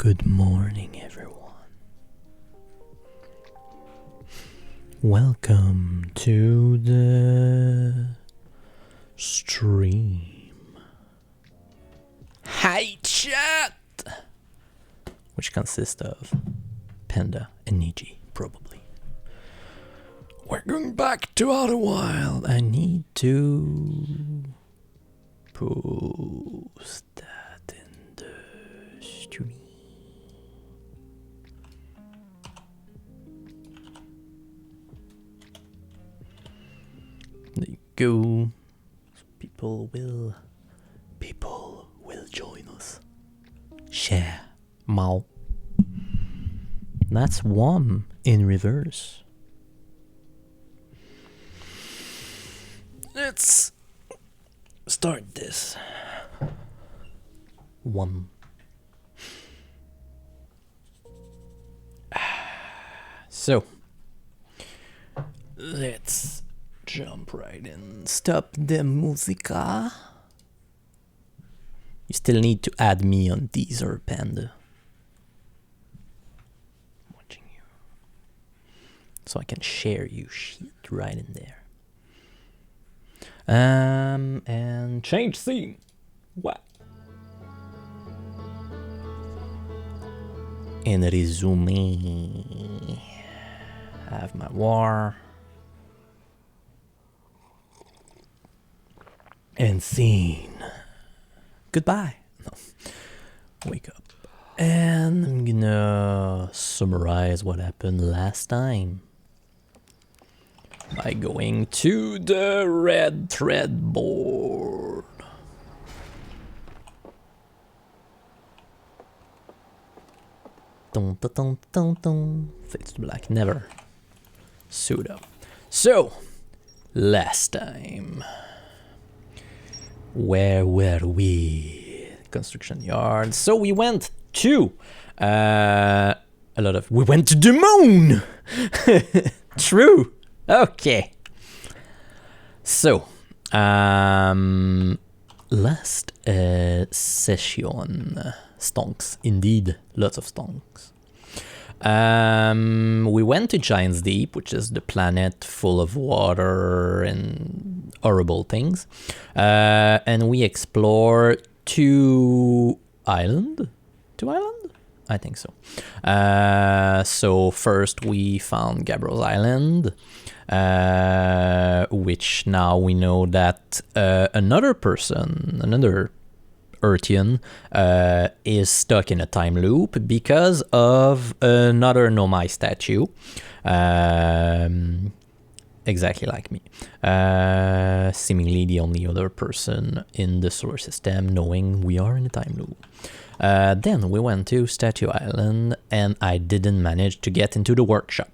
Good morning, everyone. Welcome to the stream. Hi, chat! Which consists of Panda and Niji, probably. We're going back to Outer Wild. I need to post that in the stream. There you go. So people will join us. Share. Mao. That's one in reverse. Let's start this. One. So, let's jump right in. Stop the musica. You still need to add me on Deezer, Panda. I'm watching you. So I can share you shit right in there. And change scene. What? And resume. I have my war. And scene. Goodbye. No. Wake up. And I'm gonna summarize what happened last time by going to the red thread board. Dun, dun, dun, dun, dun. Fades to black. Never. Pseudo. So, last time. Where were we? Construction yard. So we went to we went to the moon. True. Okay. So, last session, stonks, indeed, lots of stonks. We went to Giant's Deep, which is the planet full of water and horrible things, and we explored two island. I think so. So first we found Gabriel's Island, which now we know that another Earthian is stuck in a time loop because of another Nomai statue, exactly like me, seemingly the only other person in the solar system knowing we are in a time loop. Then we went to Statue Island, and I didn't manage to get into the workshop.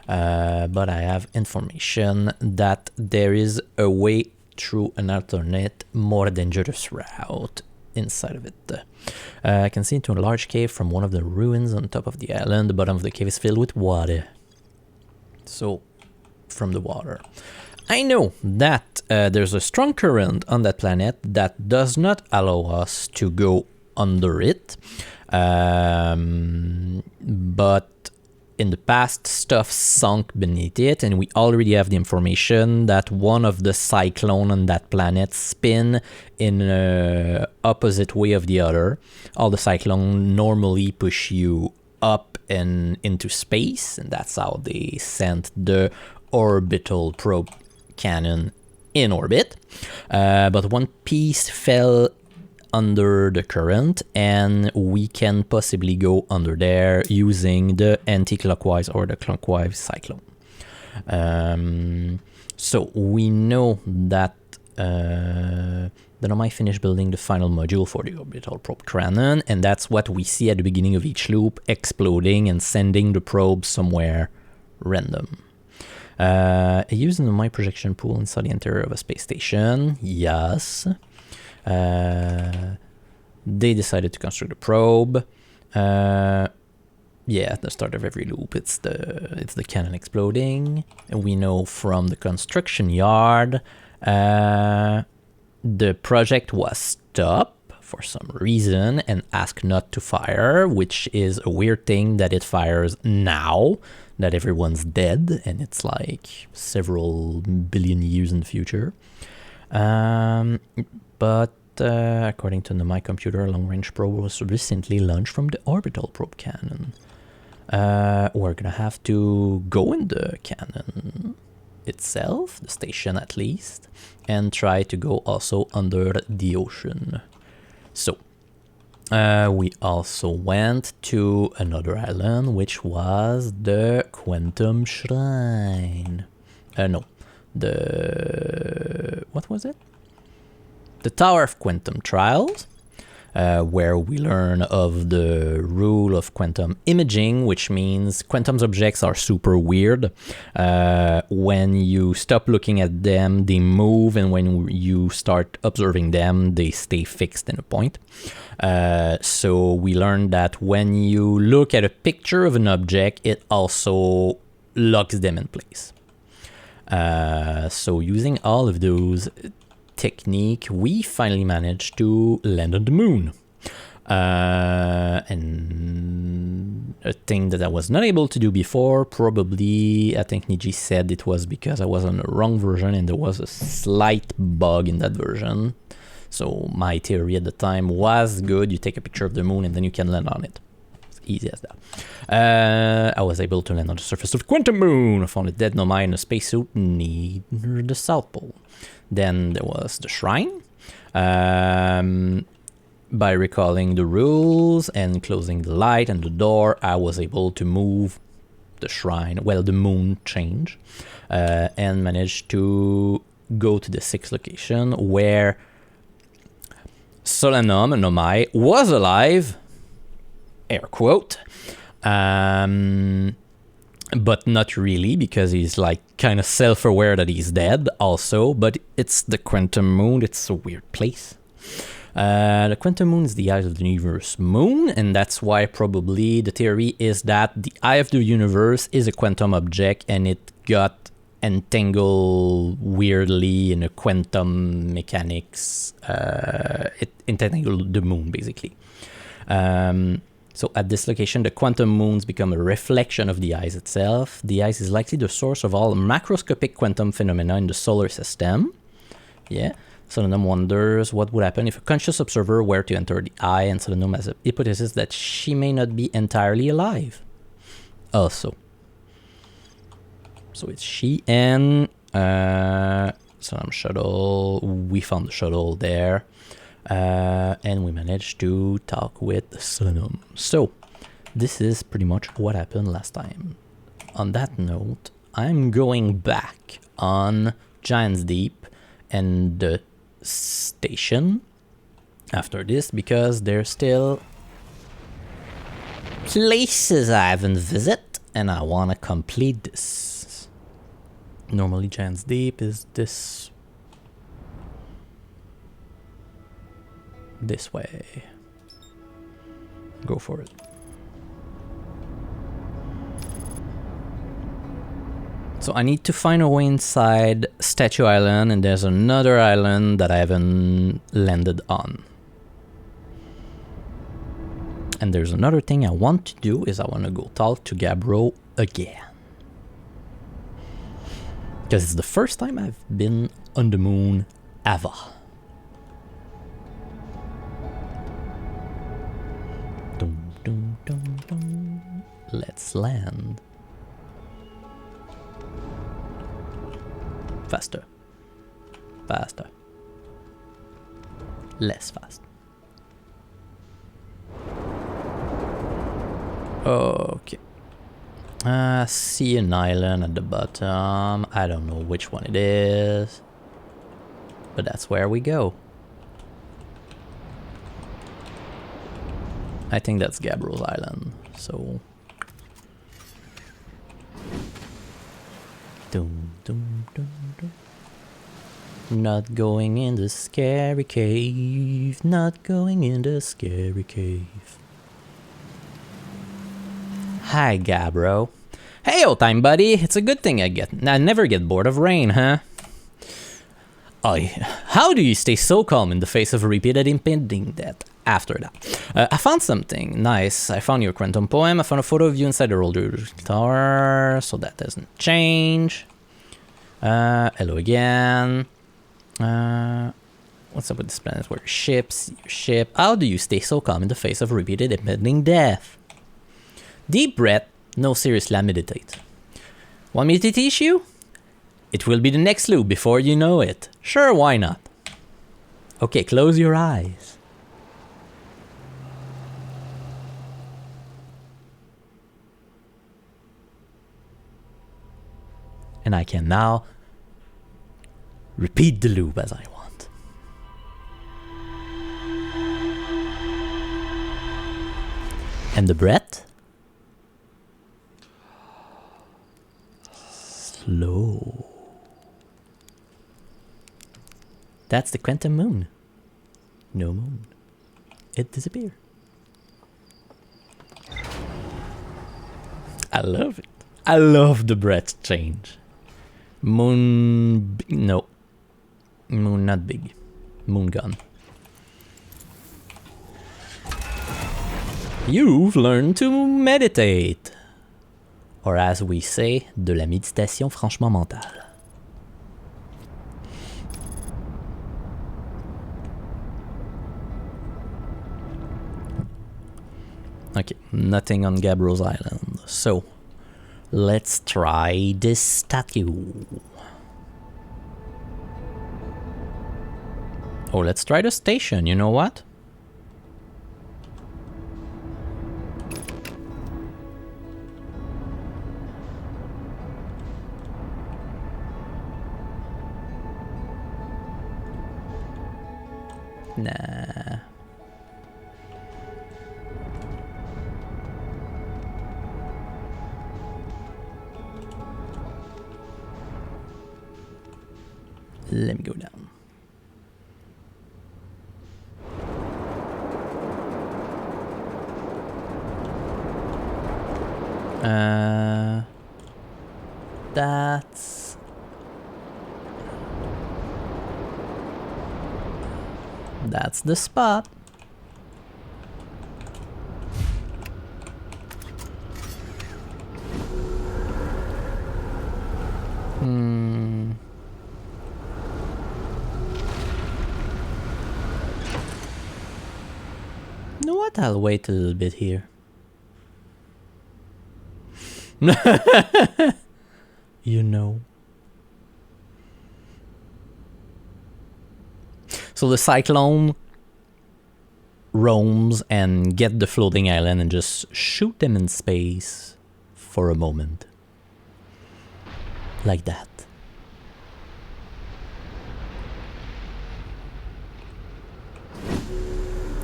But I have information that there is a way through an alternate, more dangerous route inside of it. I can see into a large cave from one of the ruins on top of the island. The bottom of the cave is filled with water. So, from the water. I know that there's a strong current on that planet that does not allow us to go under it, but in the past stuff sunk beneath it, and we already have the information that one of the cyclone on that planet spin in an opposite way of the other. All the cyclone normally push you up and into space, and that's how they sent the orbital probe cannon in orbit, but one piece fell under the current, and we can possibly go under there using the anti-clockwise or the clockwise cyclone. So we know that the Nomai finished building the final module for the orbital probe cannon, and that's what we see at the beginning of each loop, exploding and sending the probe somewhere random. Using the Nomai projection pool inside the interior of a space station, yes. They decided to construct a probe. Yeah, at the start of every loop, it's the cannon exploding. And we know from the construction yard, the project was stopped for some reason and ask not to fire, which is a weird thing that it fires now that everyone's dead and it's like several billion years in the future. But according to my computer, Long Range Probe was recently launched from the Orbital Probe Cannon. We're gonna have to go in the cannon itself, the station at least, and try to go also under the ocean. So we also went to another island, which was the Quantum Shrine. No, what was it? The Tower of Quantum Trials, where we learn of the rule of quantum imaging, which means quantum objects are super weird. When you stop looking at them, they move, and when you start observing them, they stay fixed in a point. So we learned that when you look at a picture of an object, it also locks them in place. So using all of those technique, we finally managed to land on the moon. And a thing that I was not able to do before, probably, I think Niji said it was because I was on the wrong version and there was a slight bug in that version. So my theory at the time was good. You take a picture of the moon and then you can land on it. It's easy as that. I was able to land on the surface of Quantum Moon. I found a dead Nomai in a spacesuit near the South Pole. Then there was the shrine. By recalling the rules and closing the light and the door, I was able to move the shrine, well, the moon change, and managed to go to the sixth location where Solanum and Nomai was alive, air quote, but not really, because he's like kind of self-aware that he's dead also, but it's the Quantum Moon. It's a weird place. The Quantum Moon is the eye of the universe moon, and that's why probably the theory is that the eye of the universe is a quantum object and it got entangled weirdly in a quantum mechanics. It entangled the moon basically. So at this location, the quantum moons become a reflection of the ice itself. The ice is likely the source of all macroscopic quantum phenomena in the solar system. Yeah. Solanum wonders what would happen if a conscious observer were to enter the eye, and Solanum has a hypothesis that she may not be entirely alive. Also. So it's she and Solanum shuttle. We found the shuttle there. And we managed to talk with Solanum. So, this is pretty much what happened last time. On that note, I'm going back on Giant's Deep and the station after this, because there's still places I haven't visited and I want to complete this. Normally Giant's Deep is this way. Go for it. So I need to find a way inside Statue Island, and there's another island that I haven't landed on. And there's another thing I want to do is I want to go talk to Gabbro again. Because it's the first time I've been on the moon ever. Dum, dum, dum, dum. Let's land. Faster. Faster. Less fast. Okay. See an island at the bottom. I don't know which one it is, but that's where we go. I think that's Gabbro's Island, so... Dum, dum, dum, dum. Not going in the scary cave, not going in the scary cave. Hi, Gabbro. Hey, old time buddy, it's a good thing I never get bored of rain, huh? How do you stay so calm in the face of repeated impending death? After that, I found something nice. I found your quantum poem. I found a photo of you inside the older tower, so that doesn't change. Hello again. What's up with this planet? Where your ship? How do you stay so calm in the face of repeated impending death? Deep breath. No, seriously, I meditate. Want me to teach you? It will be the next loop before you know it. Sure, why not? Okay, close your eyes. And I can now repeat the loop as I want. And the breath? Slow. That's the quantum moon. No moon. It disappeared. I love it. I love the breath change. Moon... no. Moon not big. Moon gun. You've learned to meditate. Or as we say, de la méditation franchement mentale. Okay, nothing on Gabbro's Island. So, let's try this statue. Oh, let's try the station, you know what? Nah. Let me go down. That's the spot. You know what? I'll wait a little bit here. You know. So the cyclone roams and get the floating island and just shoot them in space for a moment. Like that.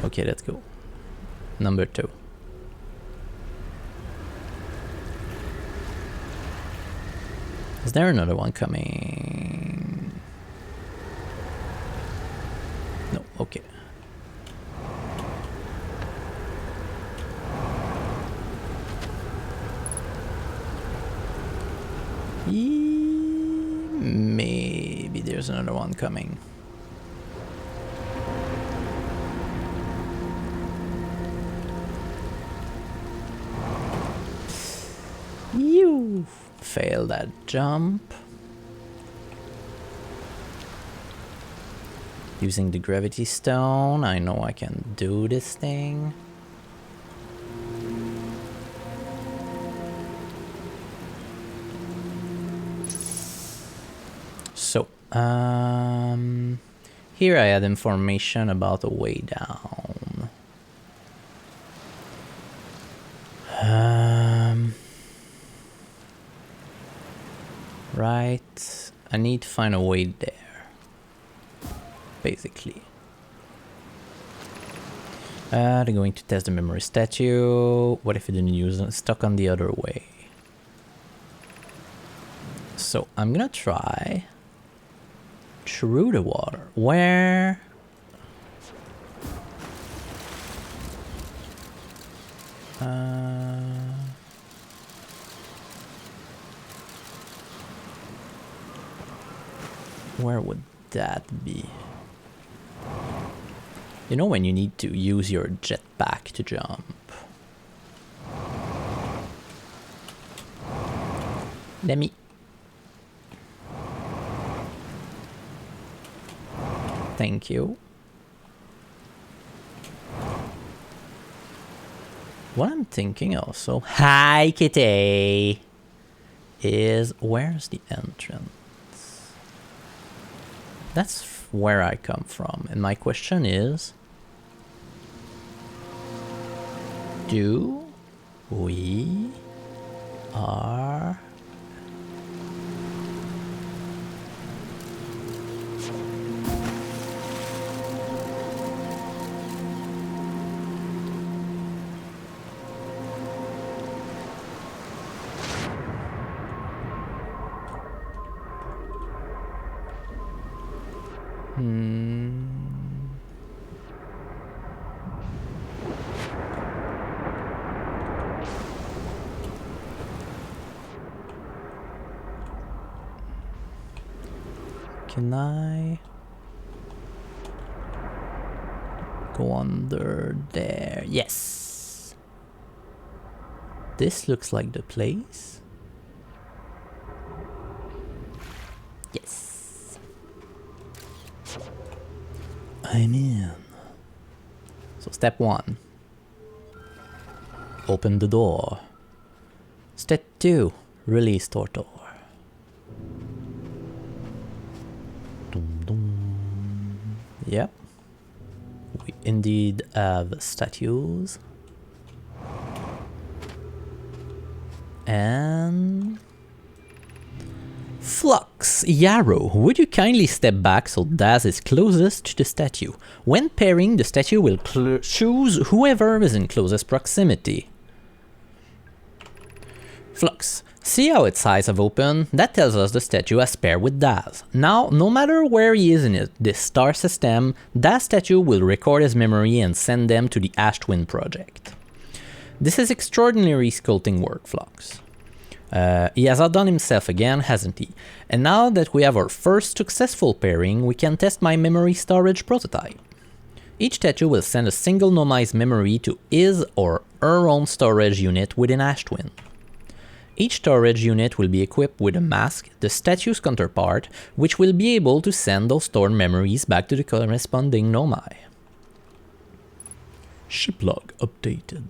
Okay, let's go. Number 2. Is there another one coming? No, okay. Maybe there's another one coming. You failed that jump. Using the gravity stone, I know I can do this thing. So, here I had information about a way down. Right, I need to find a way there, basically. They're going to test the memory statue. What if it didn't use it? Stuck on the other way. So I'm gonna try through the water. Where? Where would that be? You know when you need to use your jetpack to jump? Let me... Thank you. What I'm thinking also... Hi, kitty! Is where's the entrance? That's where I come from. And my question is... Do we are... Can I go under there? Yes. This looks like the place. Yes. I'm in. So step 1. Open the door. Step 2. Release Tortor. Yep. We indeed have statues. And... Flux, Yarrow, would you kindly step back so Daz is closest to the statue? When pairing, the statue will choose whoever is in closest proximity. Flux, see how its eyes have opened? That tells us the statue has paired with Daz. Now, no matter where he is in this star system, Daz statue will record his memory and send them to the Ash Twin project. This is extraordinary sculpting work, Flux. He has outdone himself again, hasn't he? And now that we have our first successful pairing, we can test my memory storage prototype. Each statue will send a single nomized memory to his or her own storage unit within Ash Twin. Each storage unit will be equipped with a mask, the statue's counterpart, which will be able to send those stored memories back to the corresponding nomi. Ship log updated.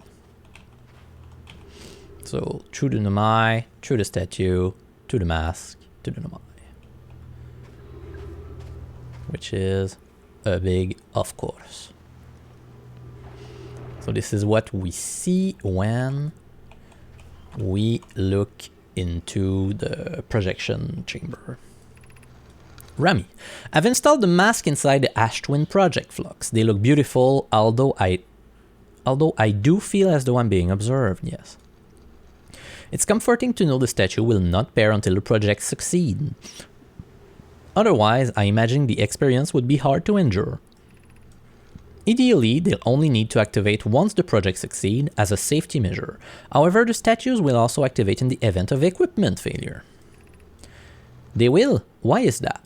So, through the nomi, through the statue, to the mask, to the nomi. Which is a big of course. So this is what we see when we look into the projection chamber. Rami, I've installed the mask inside the Ash Twin project, Flux. They look beautiful, although I do feel as though I'm being observed, yes. It's comforting to know the statue will not pair until the project succeeds. Otherwise, I imagine the experience would be hard to endure. Ideally, they'll only need to activate once the project succeeds as a safety measure. However, the statues will also activate in the event of equipment failure. They will? Why is that?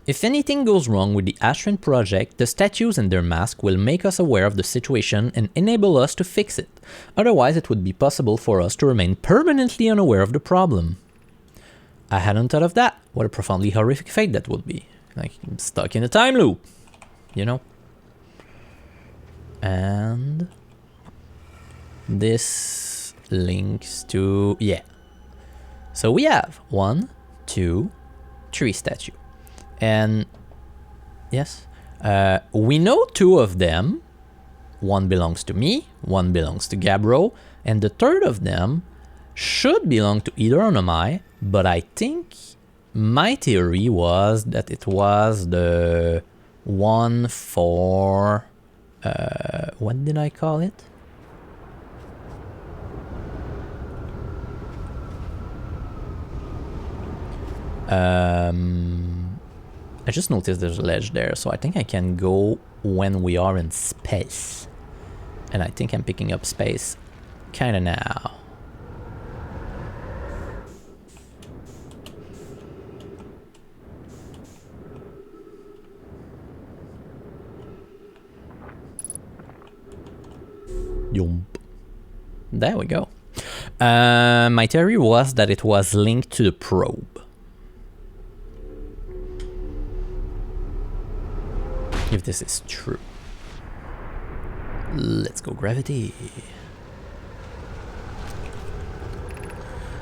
If anything goes wrong with the Ash Twin project, the statues and their mask will make us aware of the situation and enable us to fix it. Otherwise, it would be possible for us to remain permanently unaware of the problem. I hadn't thought of that. What a profoundly horrific fate that would be. Like, I'm stuck in a time loop, you know? And this links to, yeah. So we have 1, 2, 3 statue. And yes, we know 2 of them. 1 belongs to me, 1 belongs to Gabbro, and the third of them should belong to either Onomai, but I think my theory was that it was the one for... what did I call it? I just noticed there's a ledge there, so I think I can go when we are in space. And I think I'm picking up space kinda now. Yump. There we go. My theory was that it was linked to the probe. If this is true. Let's go gravity.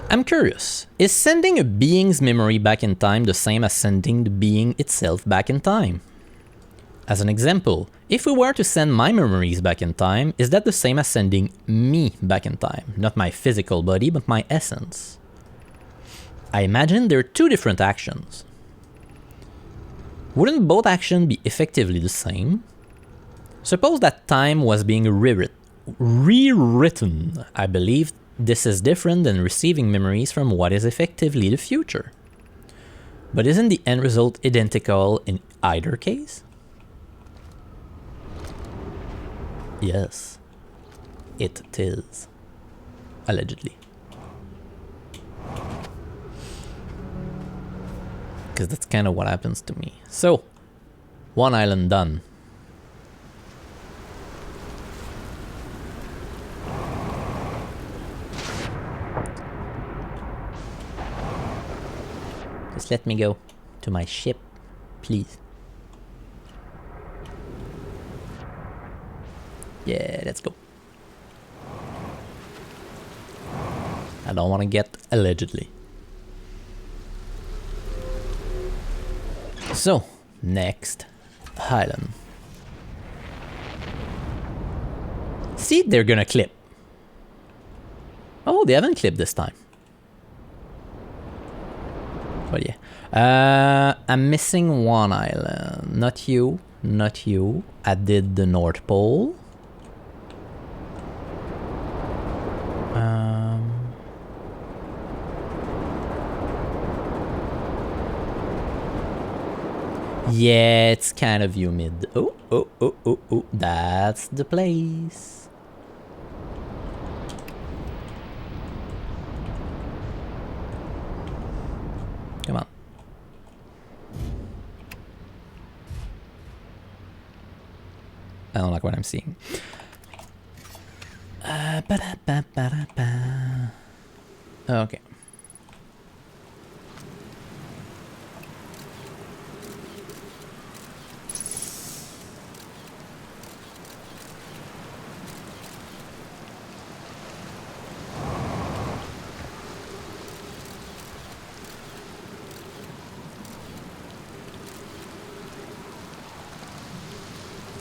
I'm curious, is sending a being's memory back in time the same as sending the being itself back in time? As an example, if we were to send my memories back in time, is that the same as sending me back in time? Not my physical body, but my essence. I imagine there are two different actions. Wouldn't both actions be effectively the same? Suppose that time was being rewritten. I believe this is different than receiving memories from what is effectively the future. But isn't the end result identical in either case? Yes, it is. Allegedly. Because that's kind of what happens to me. So, one island done. Just let me go to my ship, please. Yeah, let's go. I don't want to get allegedly. So, next island. See, they're gonna clip. Oh, they haven't clipped this time. But yeah. I'm missing one island. Not you, not you. I did the North Pole. Yeah, it's kind of humid. Oh, oh, oh, oh, oh. That's the place. Come on. I don't like what I'm seeing. Okay.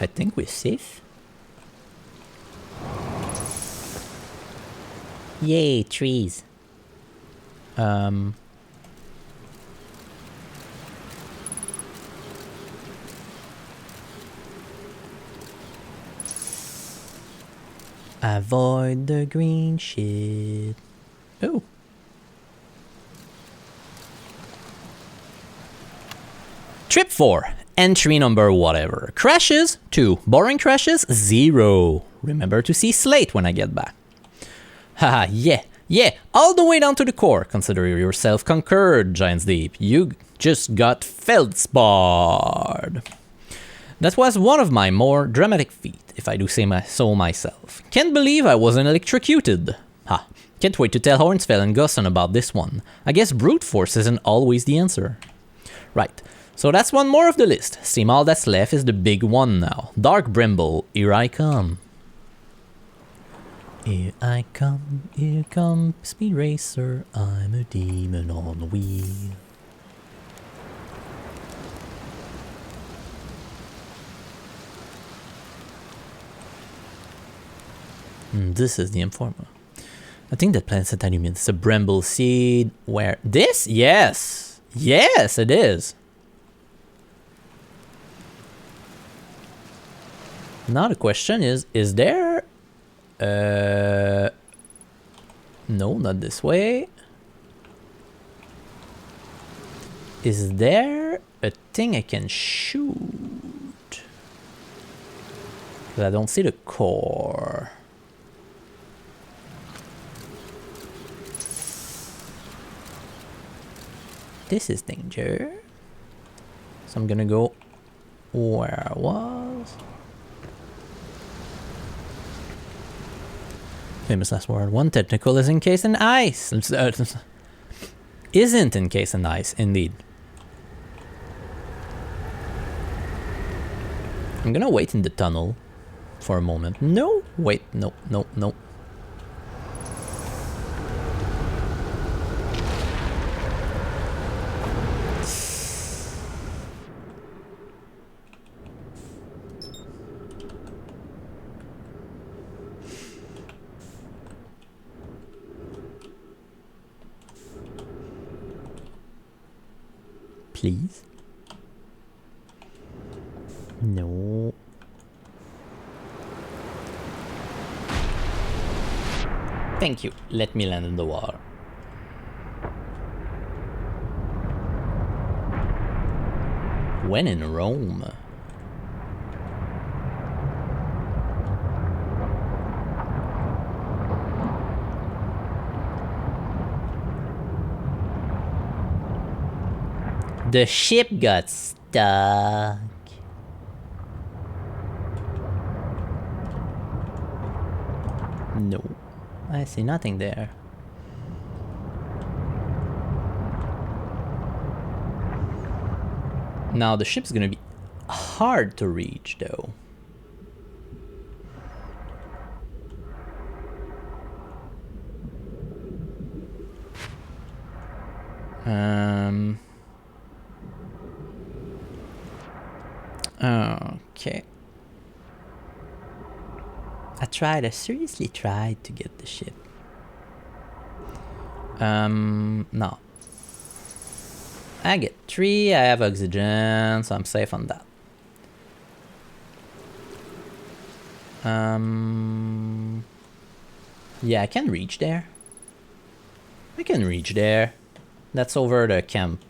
I think we're safe. Yay, trees. Avoid the green shit. Oh. Trip 4. Entry number whatever. Crashes 2. Boring crashes 0. Remember to see Slate when I get back. Haha, yeah, all the way down to the core. Consider yourself conquered, Giants Deep. You just got feldsparred. That was one of my more dramatic feats, if I do say so myself. Can't believe I wasn't electrocuted. Ha, can't wait to tell Hornsfell and Gusson about this one. I guess brute force isn't always the answer. Right. So that's one more of the list. Seem all that's left is the big one now. Dark Brimble, here I come. Here I come, Speed Racer. I'm a demon on a wheel. This is the Informer. I think that plant satanium is a bramble seed. Where? This? Yes! Yes, it is! Now the question is there... no, not this way. Is there a thing I can shoot? But I don't see the core. This is danger. So I'm gonna go where I was. Famous last word. One tentacle is encased in ice. Isn't encased in ice, indeed. I'm gonna wait in the tunnel for a moment. No, wait, no, no, no. Please. No. Thank you. Let me land in the water. When in Rome. The ship got stuck. No, I see nothing there. Now the ship's gonna be hard to reach though. Okay. I seriously tried to get the ship. No. I get 3, I have oxygen, so I'm safe on that. Yeah, I can reach there. I can reach there. That's over the camp.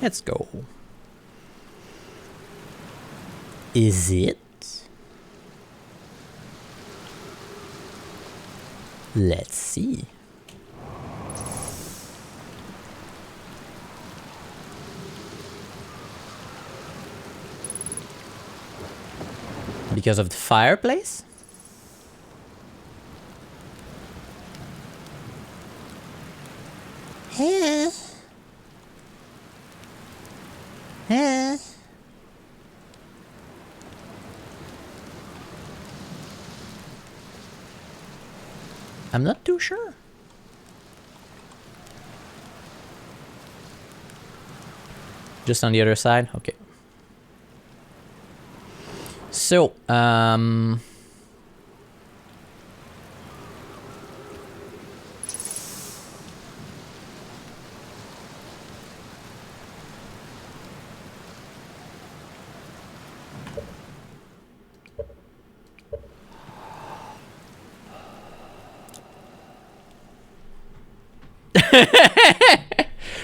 Let's go. Is it? Let's see. Because of the fireplace? Huh? Huh? I'm not too sure. Just on the other side? Okay. So,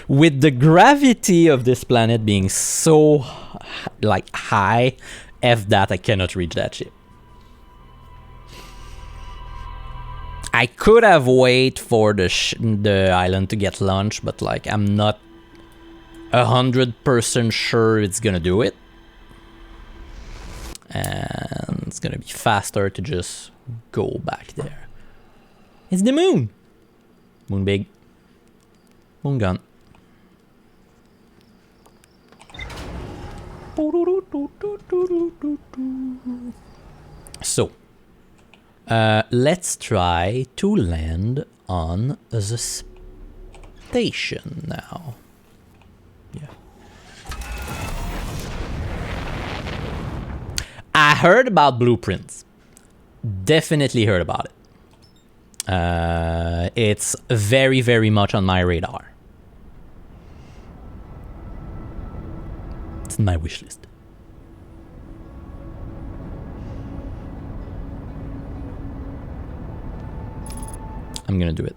with the gravity of this planet being so, like, high, F that, I cannot reach that ship. I could have waited for the island to get launched, but, like, I'm not 100% sure it's gonna do it. And it's gonna be faster to just go back there. It's the moon! Moon big. Moon gone. So, let's try to land on the station now. Yeah. I heard about blueprints. Definitely heard about it. It's very, very much on my radar. It's in my wish list. I'm gonna do it.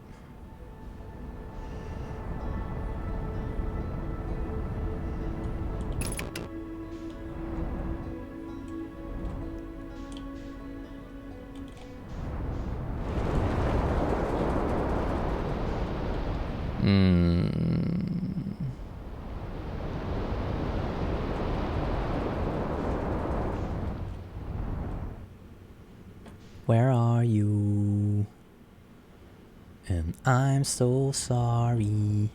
where are you? And I'm so sorry.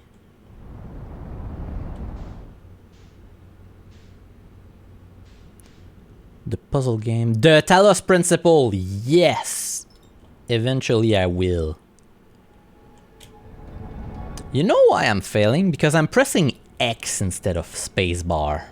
The puzzle game. The Talos Principle! Yes! Eventually I will. You know why I'm failing? Because I'm pressing X instead of spacebar.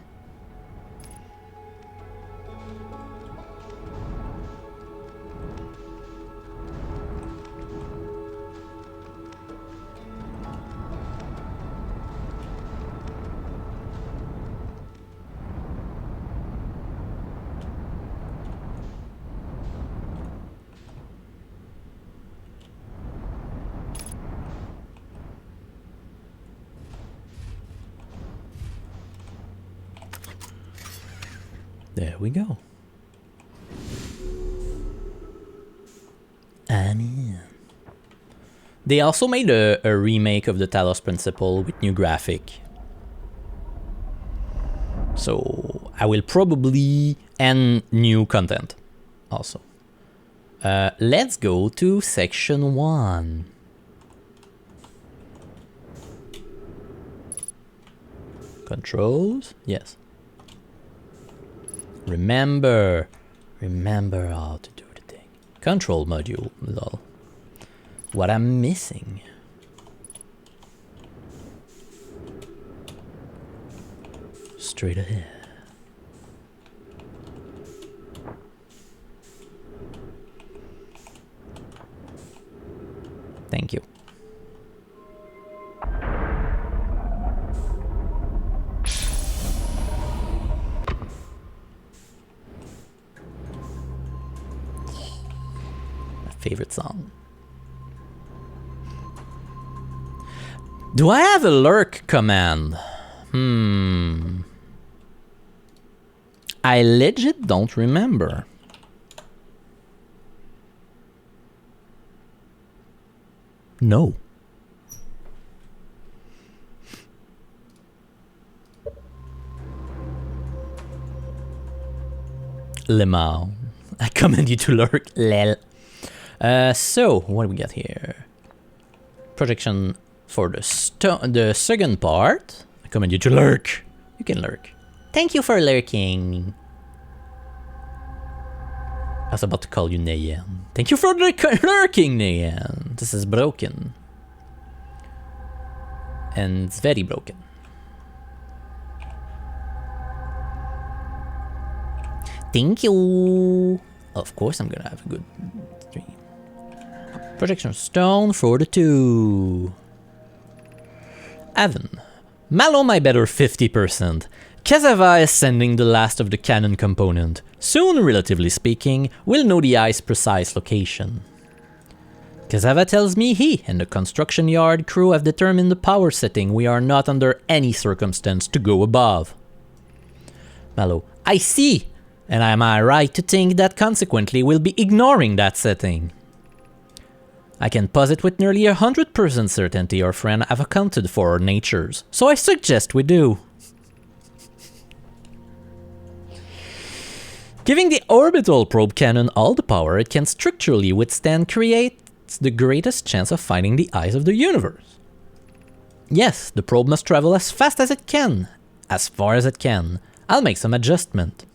There we go. I'm in. They also made a remake of the Talos Principle with new graphic. So I will probably... and new content also. Let's go to section 1. Controls? Yes. Remember how to do the thing. Control module, lol. What I'm missing. Straight ahead. Thank you. Favorite song. Do I have a lurk command? I legit don't remember. No. Lemao. I command you to lurk. Lel. So, what do we got here? Projection for the second part. I command you to lurk. You can lurk. Thank you for lurking. I was about to call you Nayan. Thank you for lurking, Nayan. This is broken. And it's very broken. Thank you. Of course I'm gonna have a good stream. Projection stone for the 2. Avon. Mallow my better 50%. Kazava is sending the last of the cannon component. Soon, relatively speaking, we'll know the eye's precise location. Kazava tells me he and the construction yard crew have determined the power setting we are not under any circumstance to go above. Mallow. I see! And am I right to think that consequently we'll be ignoring that setting? I can posit with nearly 100% certainty our friend have accounted for our natures, so I suggest we do. Giving the orbital probe cannon all the power it can structurally withstand creates the greatest chance of finding the eyes of the universe. Yes, the probe must travel as fast as it can, as far as it can. I'll make some adjustment.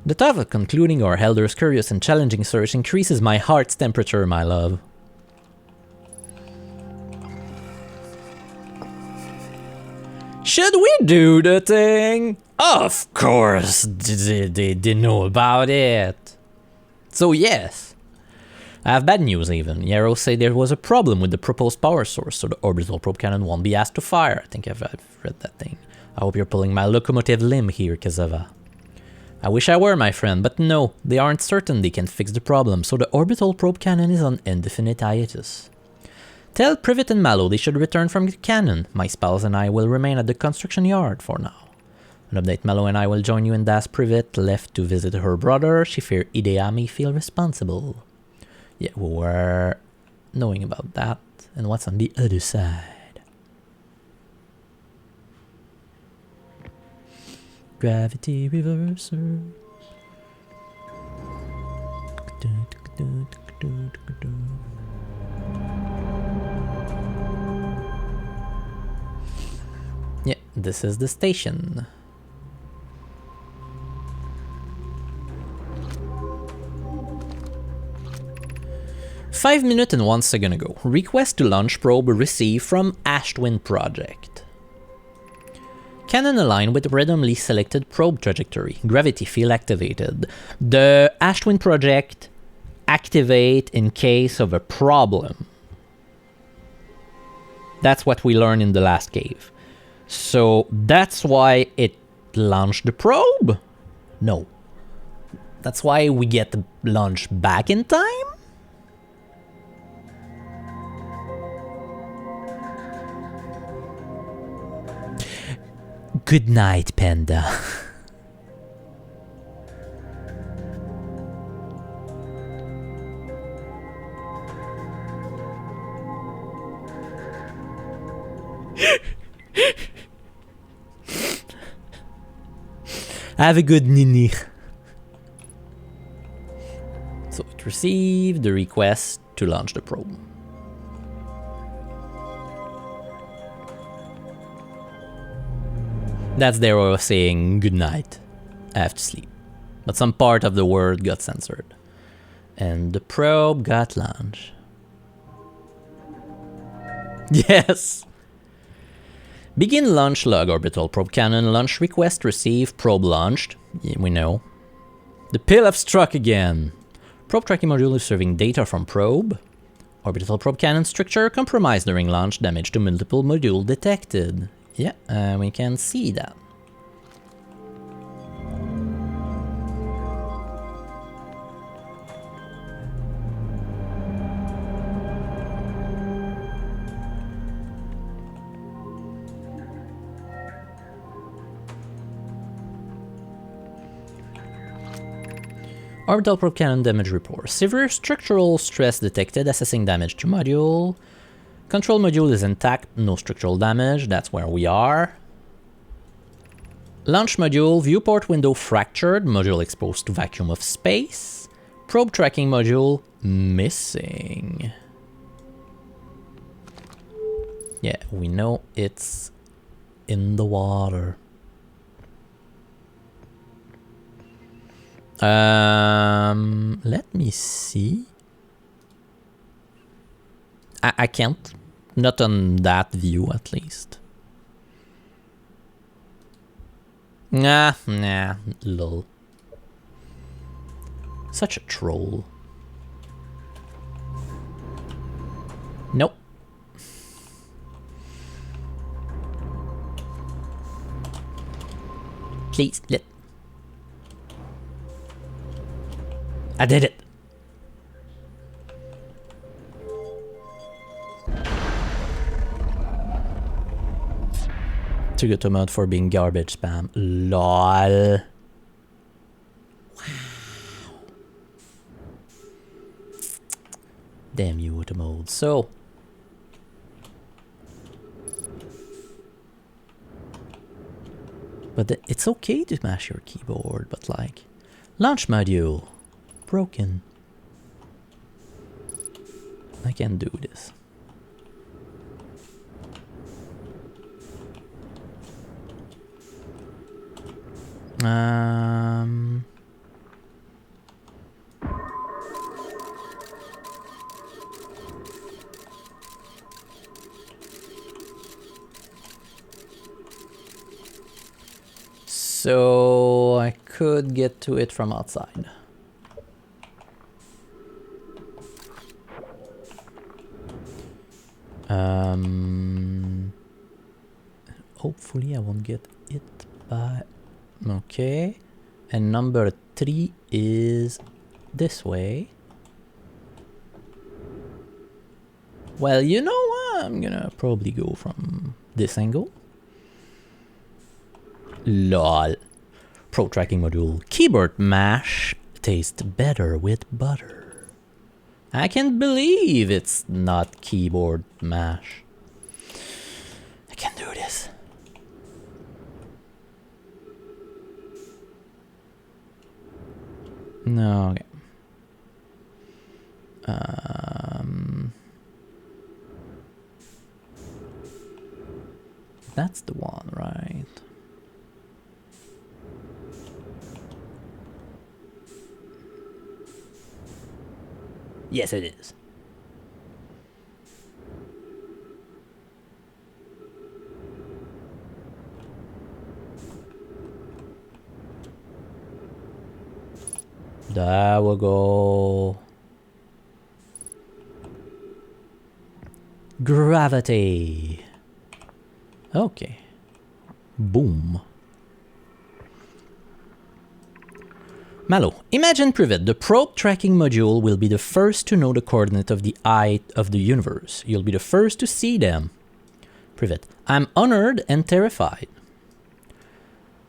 The thought of concluding our Elder's curious and challenging search increases my heart's temperature, my love. Should we do the thing? Of course they know about it. So yes. I have bad news even. Yarrow said there was a problem with the proposed power source, so the orbital probe cannon won't be asked to fire. I think I've read that thing. I hope you're pulling my locomotive limb here, Kazava. I wish I were, my friend, but no, they aren't certain they can fix the problem, so the orbital probe cannon is on indefinite hiatus. Tell Privet and Mallow they should return from the cannon. My pals and I will remain at the construction yard for now. An update, Mallow and I will join you in Das Privet left to visit her brother. She feared Idea may feel responsible. Yeah, we were knowing about that and what's on the other side. Gravity reverser. this is the station. Five minutes and 1 second ago. Request to launch probe received from Ashtwin Project. Cannon aligned with randomly selected probe trajectory. Gravity field activated. The Ashtwin Project activate in case of a problem. That's what we learned in the last cave. So that's why it launched the probe? No. That's why we get the launch back in time? Good night, Panda. Have a good ninny. So it received the request to launch the probe. That's their way of saying good night. I have to sleep. But some part of the word got censored. And the probe got launched. Yes! Begin launch log orbital probe cannon launch request received probe launched. Yeah, we know. The pill have struck again. Probe tracking module is serving data from probe. Orbital probe cannon structure compromised during launch, damage to multiple module detected. Yeah, we can see that. Orbital probe cannon damage report. Severe structural stress detected, assessing damage to module. Control module is intact, no structural damage, that's where we are. Launch module, viewport window fractured, module exposed to vacuum of space. Probe tracking module, missing. Yeah, we know it's in the water. Let me see. I can't. Not on that view, at least. Nah, lol. Such a troll. Nope. Please, let. I did it. Trigger to mode for being garbage spam. LOL. Wow. Damn you, auto mode. So. But it's okay to smash your keyboard, but like. Launch module. Broken. I can do this. So I could get to it from outside. Hopefully I won't get it by... Okay. And number 3 is this way. Well, you know what? I'm gonna probably go from this angle. LOL. Pro tracking module. Keyboard mash tastes better with butter. I can't believe it's not keyboard mash. I can do this. No, okay. That's the one, right? Yes, it is. There we go. Gravity. Okay. Boom. Malo, imagine Privet, the probe tracking module will be the first to know the coordinate of the eye of the universe. You'll be the first to see them. Privet, I'm honored and terrified.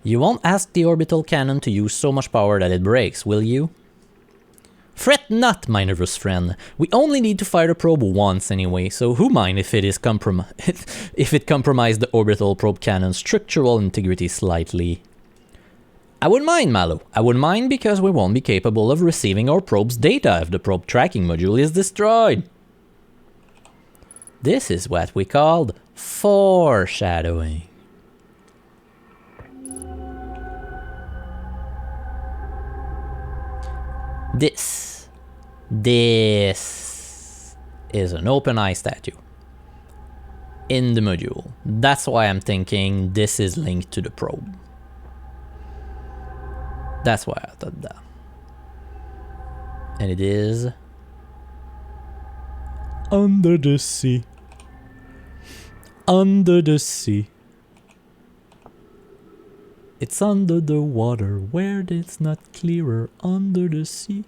You won't ask the orbital cannon to use so much power that it breaks, will you? Fret not, my nervous friend. We only need to fire the probe once anyway, so who mind if it is if it compromised the orbital probe cannon's structural integrity slightly. I wouldn't mind, Malo. I wouldn't mind because we won't be capable of receiving our probe's data if the probe tracking module is destroyed. This is what we called foreshadowing. This is an open eye statue in the module. That's why I'm thinking this is linked to the probe. That's why I thought that. And it is under the sea. Under the sea. It's under the water where it's not clearer, under the sea.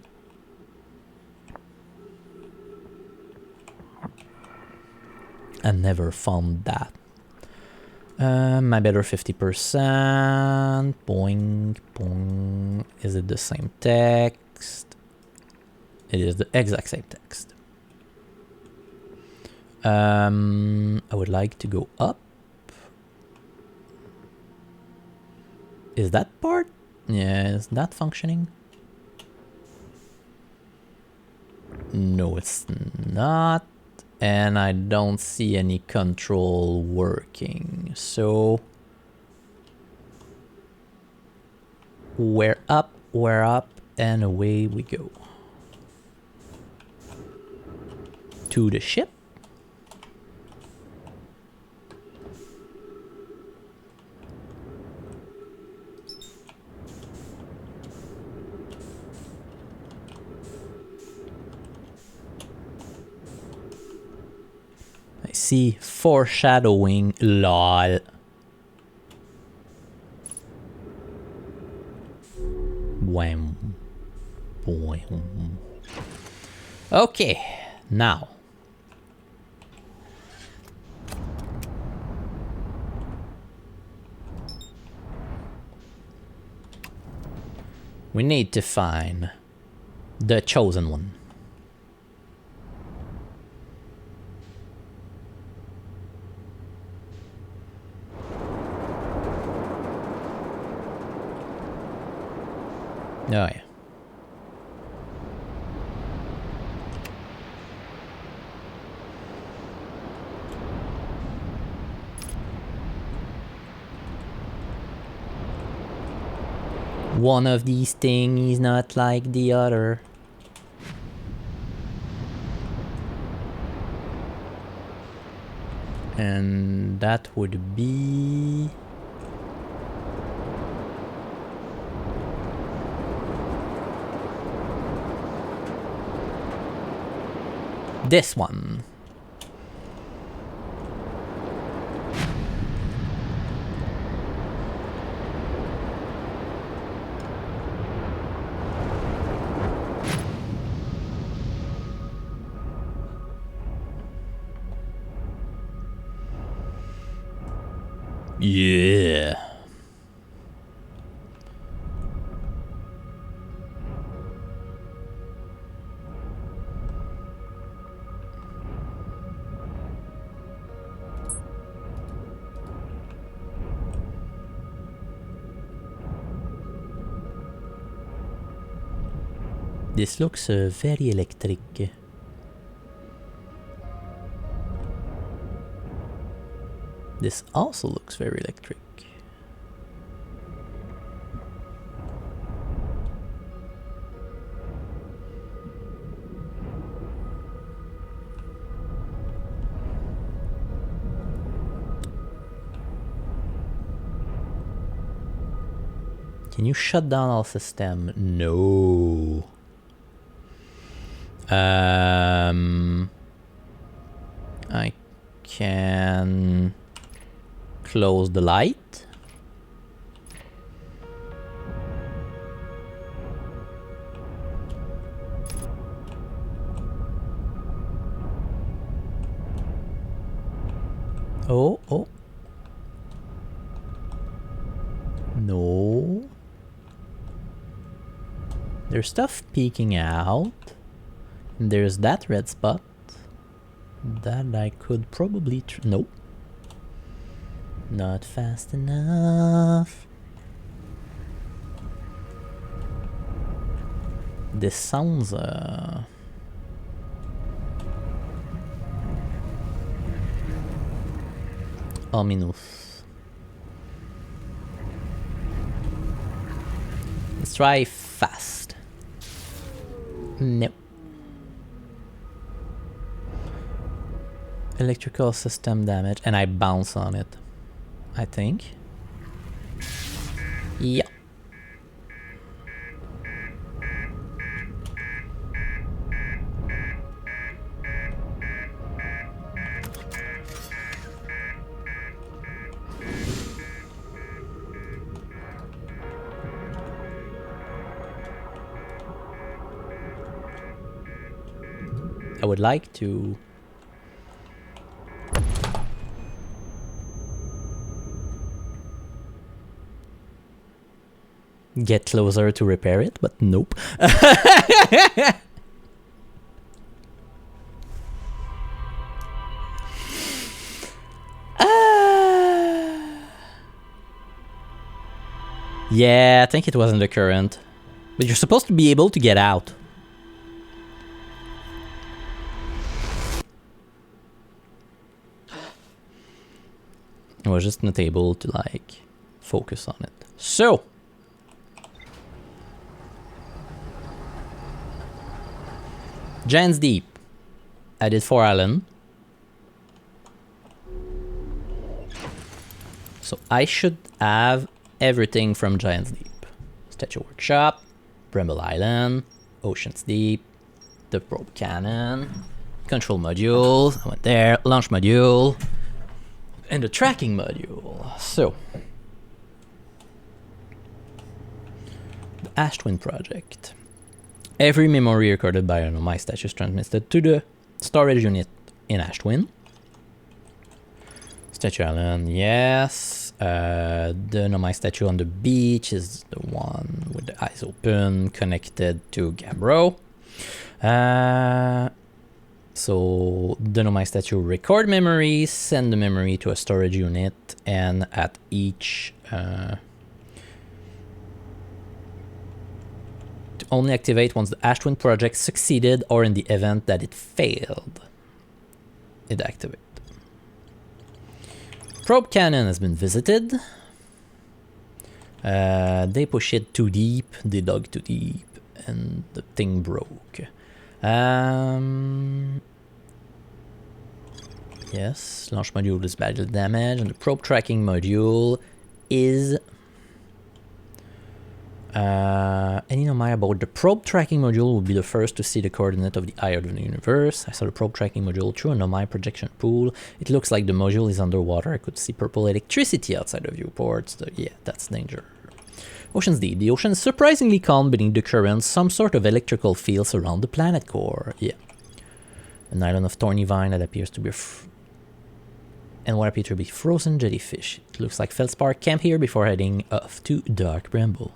I never found that. My better 50%. Boing, boing. Is it the same text? It is the exact same text. I would like to go up. Is that part? Yeah, is that functioning? No, it's not. And I don't see any control working. So we're up, and away we go. To the ship. I see foreshadowing, lol. Wham. Wham. Okay, now. We need to find the chosen one. Oh yeah. One of these things is not like the other. And that would be... this one. Yeah. This looks very electric. This also looks very electric. Can you shut down all system? No. I can close the light. Oh, oh. No. There's stuff peeking out. And there's that red spot that I could probably... Nope. Not fast enough. This sounds... ominous. Let's try fast. Nope. Electrical system damage, and I bounce on it, I think. Yeah. I would like to get closer to repair it, but nope. Yeah, I think it wasn't the current. But you're supposed to be able to get out. I was just not able to, like, focus on it. So! Giant's Deep. I did 4 island. So I should have everything from Giant's Deep. Statue Workshop, Bramble Island, Ocean's Deep, the probe cannon, control module, I went there, launch module, and the tracking module. So, the Ash Twin project. Every memory recorded by an Nomai statue is transmitted to the storage unit in Ash Twin. Statue Island, yes. The Nomai statue on the beach is the one with the eyes open, connected to Gabbro. So the Nomai statue record memories, send the memory to a storage unit, and at each to only activate once the Ash Twin project succeeded or in the event that it failed. It activates. Probe cannon has been visited. They pushed it too deep, they dug too deep, and the thing broke. Yes, launch module is badly damaged, and the probe tracking module is... any Nomai about the probe tracking module will be the first to see the coordinate of the eye of the universe. I saw the probe tracking module through a Nomai projection pool. It looks like the module is underwater. I could see purple electricity outside the viewports. Yeah, that's danger. Ocean's Deep. The ocean is surprisingly calm beneath the current. Some sort of electrical fields around the planet core. Yeah. An island of thorny vine that appears to be and what appear to be frozen jellyfish. It looks like Feldspar camped here before heading off to Dark Bramble.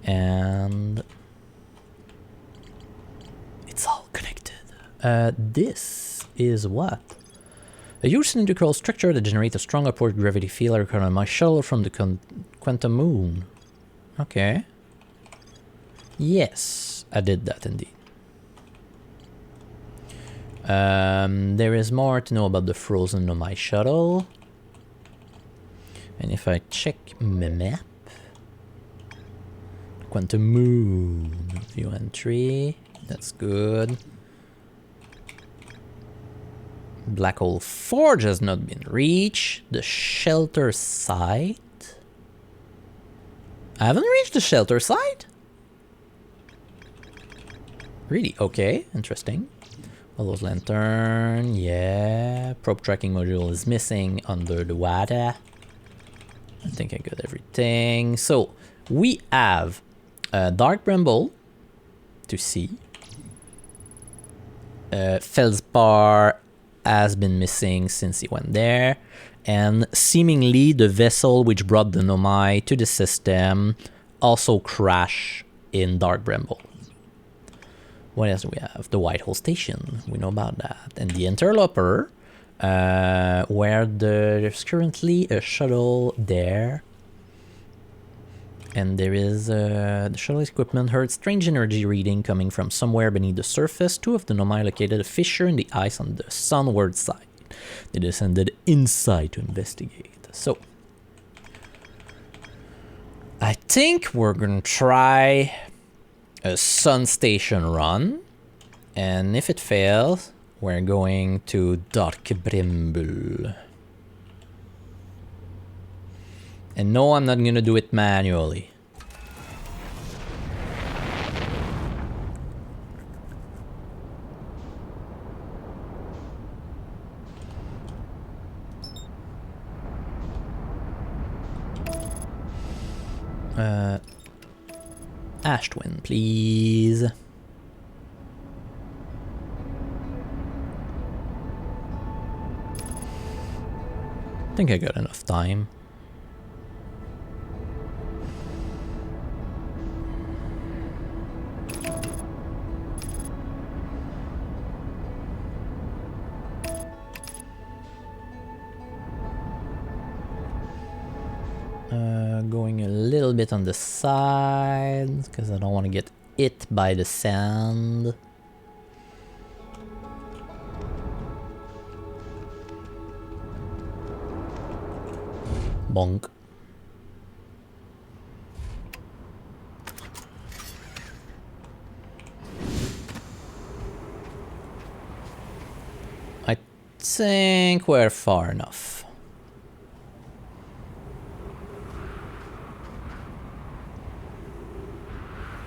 And it's all connected. This is what? A huge cylindrical structure that generates a strong upward gravity field. I record on my shuttle from the quantum moon. Okay. Yes, I did that indeed. There is more to know about the frozen Nomai shuttle. And if I check my map, Quantum Moon, view entry, that's good. Black Hole Forge has not been reached. The shelter site. I haven't reached the shelter site? Really? Okay, interesting. All those lantern, yeah. Probe tracking module is missing under the water. I think I got everything. So, we have Dark Bramble to see. Feldspar has been missing since he went there. And seemingly the vessel which brought the Nomai to the system also crashed in Dark Bramble. What else do we have? The Whitehall Station. We know about that. And the Interloper, where there's currently a shuttle there. And there is the shuttle equipment heard strange energy reading coming from somewhere beneath the surface. Two of the Nomai located a fissure in the ice on the sunward side. They descended inside to investigate. So, I think we're gonna try a sun station run. And if it fails, we're going to Dark Bramble. And no, I'm not gonna do it manually. Ash Twin, please. I think I got enough time. Going a little bit on the side because I don't want to get hit by the sand. Bonk. I think we're far enough.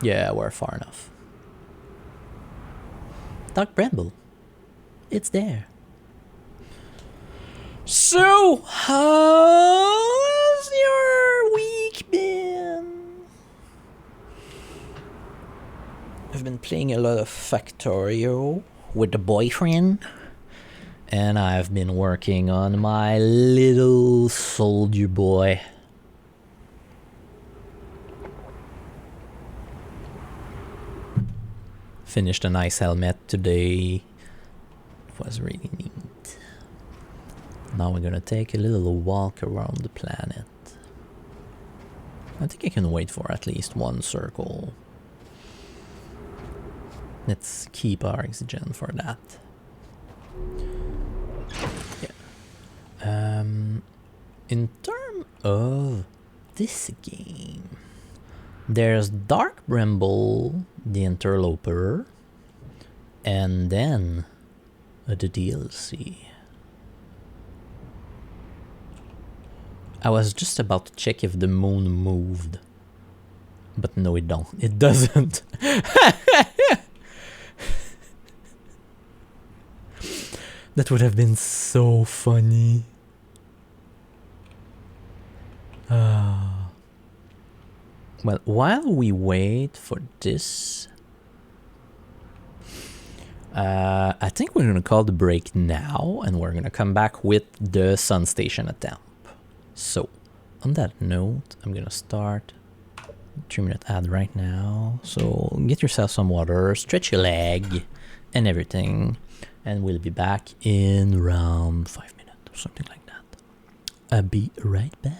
Yeah, we're far enough. Dark Bramble. It's there. So, how's your week been? I've been playing a lot of Factorio with the boyfriend. And I've been working on my little soldier boy. Finished a nice helmet today. It was really neat. Now we're gonna take a little walk around the planet. I think I can wait for at least one circle. Let's keep our oxygen for that. Yeah. In terms of this game, there's Dark Bramble, the Interloper, and then the DLC. I was just about to check if the moon moved, but no, it don't. It doesn't. That would have been so funny. Well, while we wait for this, I think we're gonna call the break now, and we're gonna come back with the sun station attempt. So, on that note, I'm gonna start 3-minute ad right now. So get yourself some water, stretch your leg, and everything, and we'll be back in around 5 minutes or something like that. I'll be right back.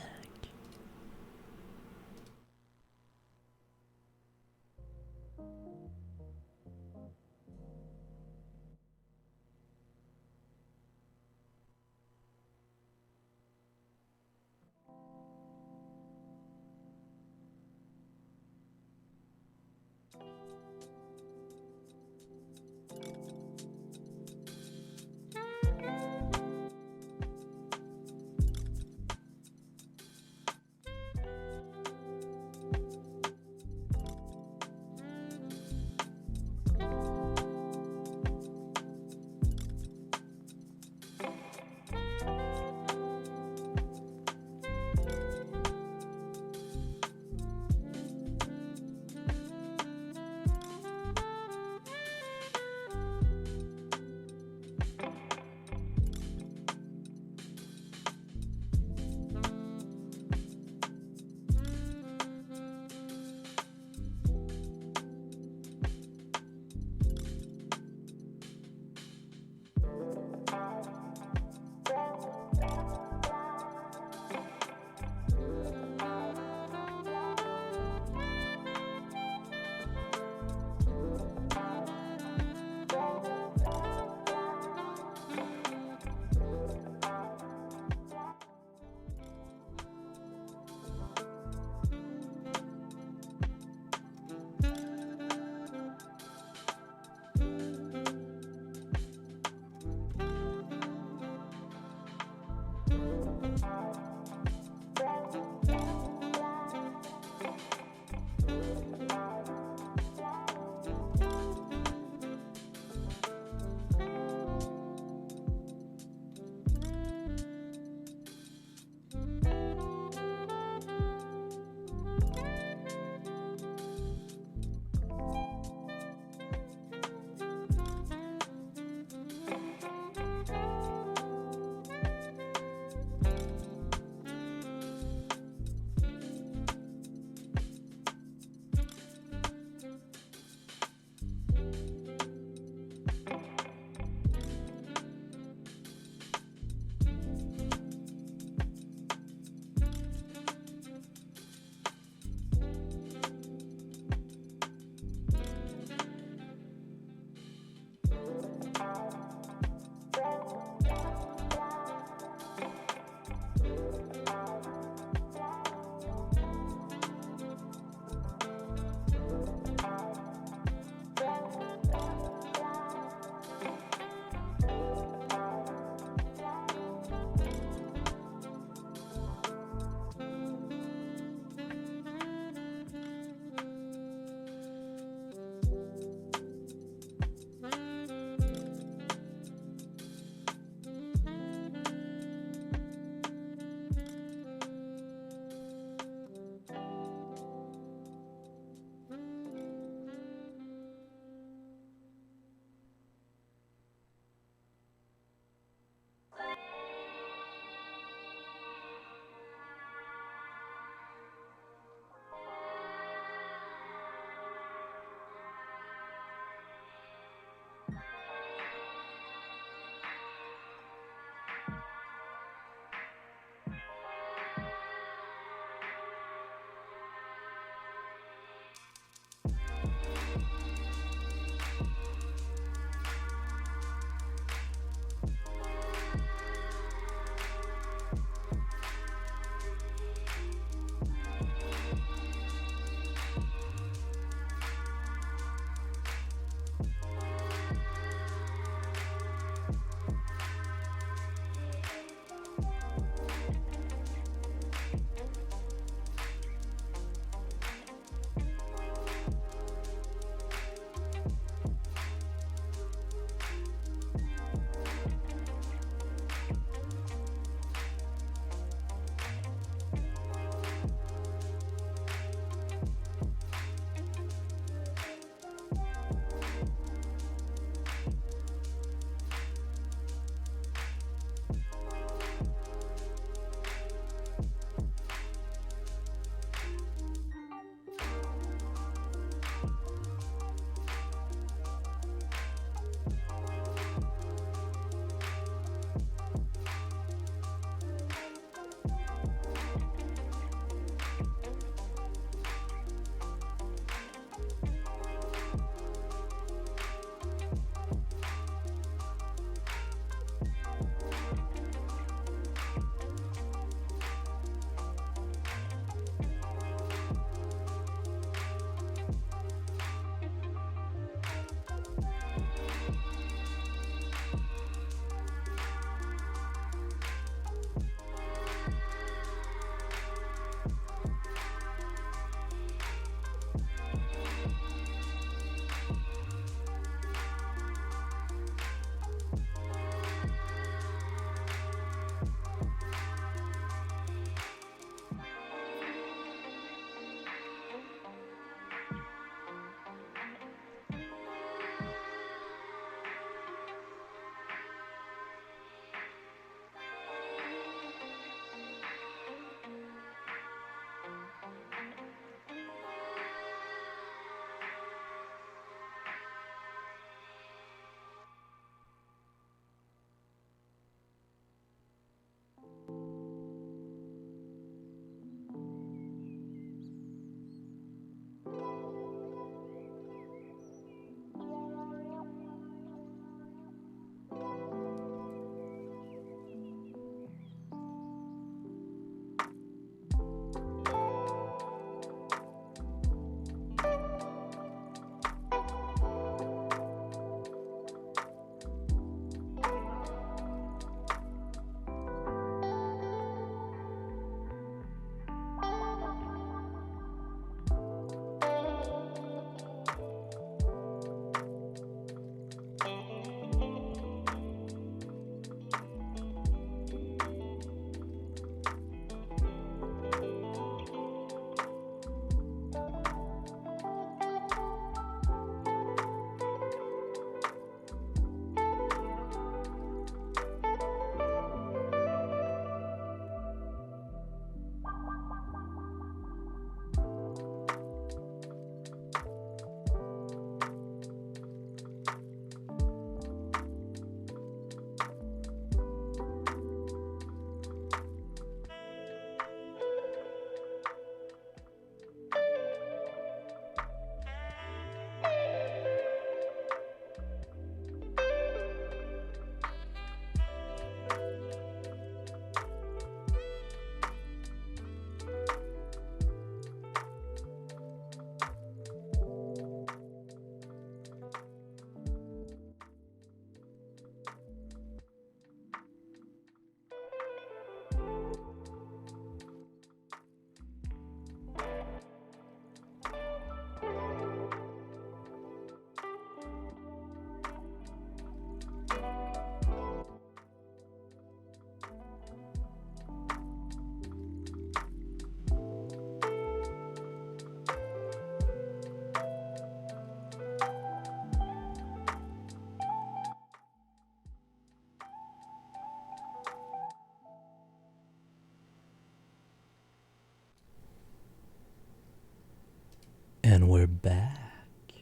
And we're back.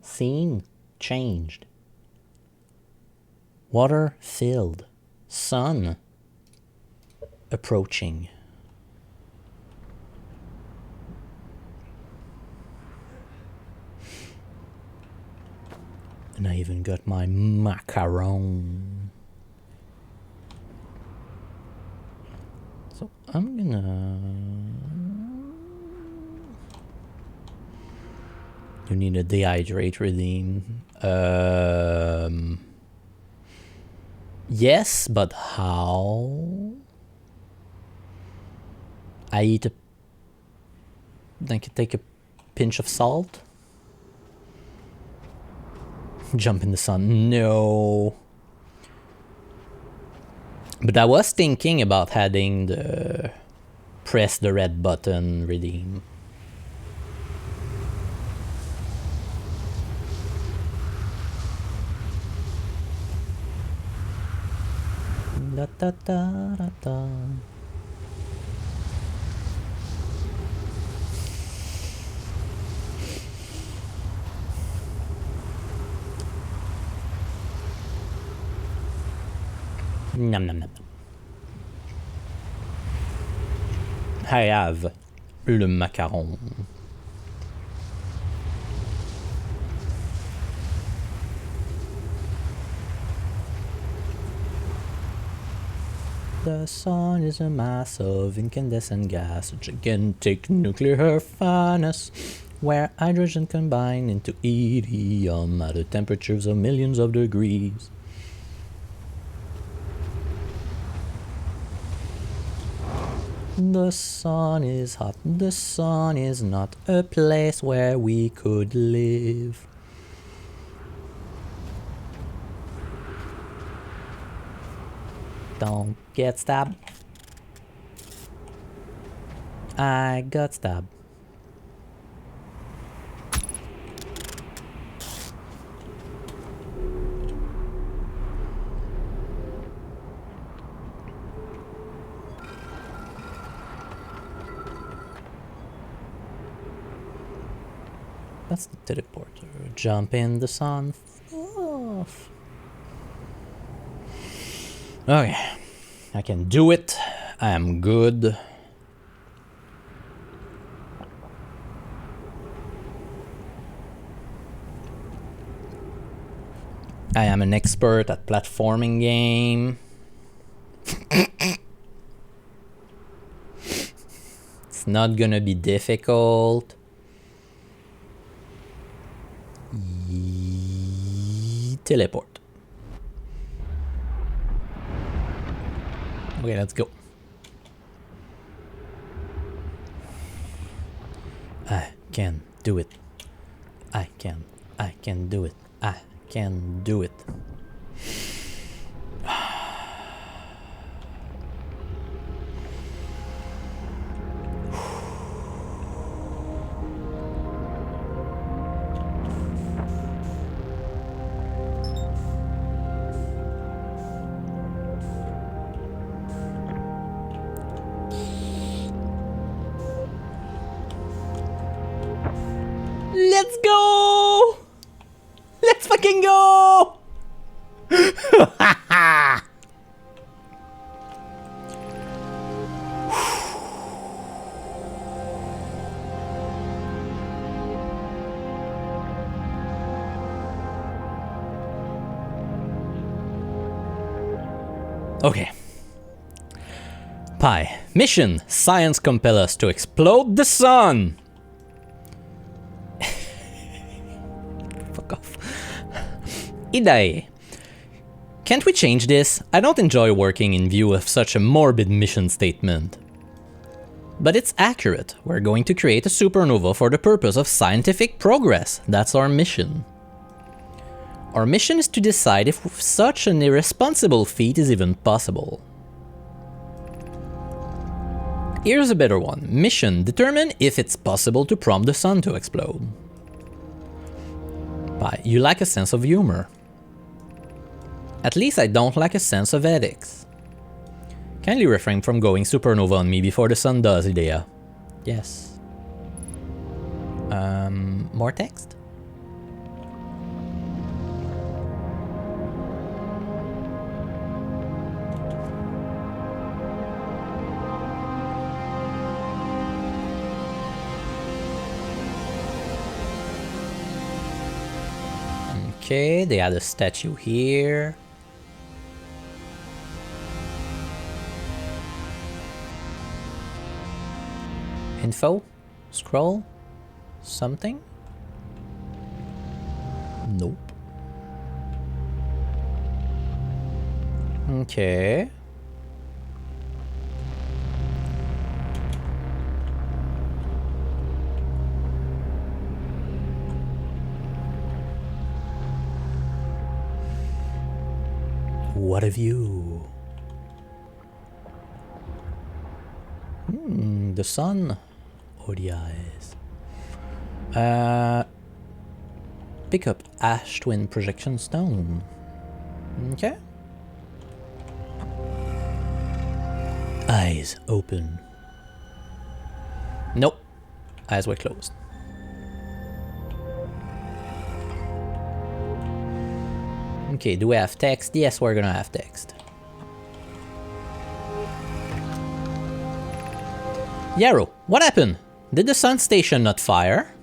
Scene changed. Water filled. Sun approaching. And I even got my macaron. So I'm gonna... You need a dehydrate redeem. Yes, but how? I eat a... I could take a pinch of salt. Jump in the sun. No. But I was thinking about adding the... Press the red button redeem. Da da da da da. Nom nom nom. I have le macaron. The sun is a mass of incandescent gas, a gigantic nuclear furnace, where hydrogen combine into helium at the temperatures of millions of degrees. The sun is hot, the sun is not a place where we could live. Don't get stabbed. I got stabbed. That's the teleporter. Jump in the sun. Off. Okay. I can do it. I am good. I am an expert at platforming game. It's not gonna be difficult. Teleport. Okay, let's go. I can do it. I can do it. I can do it. Let's go! Let's fucking go! Okay. Pi. Mission. Science compel us to explode the sun. Fuck off. Idae. Can't we change this? I don't enjoy working in view of such a morbid mission statement. But it's accurate. We're going to create a supernova for the purpose of scientific progress. That's our mission. Our mission is to decide if such an irresponsible feat is even possible. Here's a better one. Mission. Determine if it's possible to prompt the sun to explode. Pi. You lack a sense of humor. At least I don't lack a sense of ethics. Kindly refrain from going supernova on me before the sun does, Idea. Yes. More text? Okay, they had a statue here. Info? Scroll? Something? Nope. Okay. What a view. The sun. ODIs. Pick up Ash Twin Projection Stone. Okay. Eyes open. Nope. Eyes were closed. Okay, do we have text? Yes, we're gonna have text. Yarrow, what happened? Did the sun station not fire?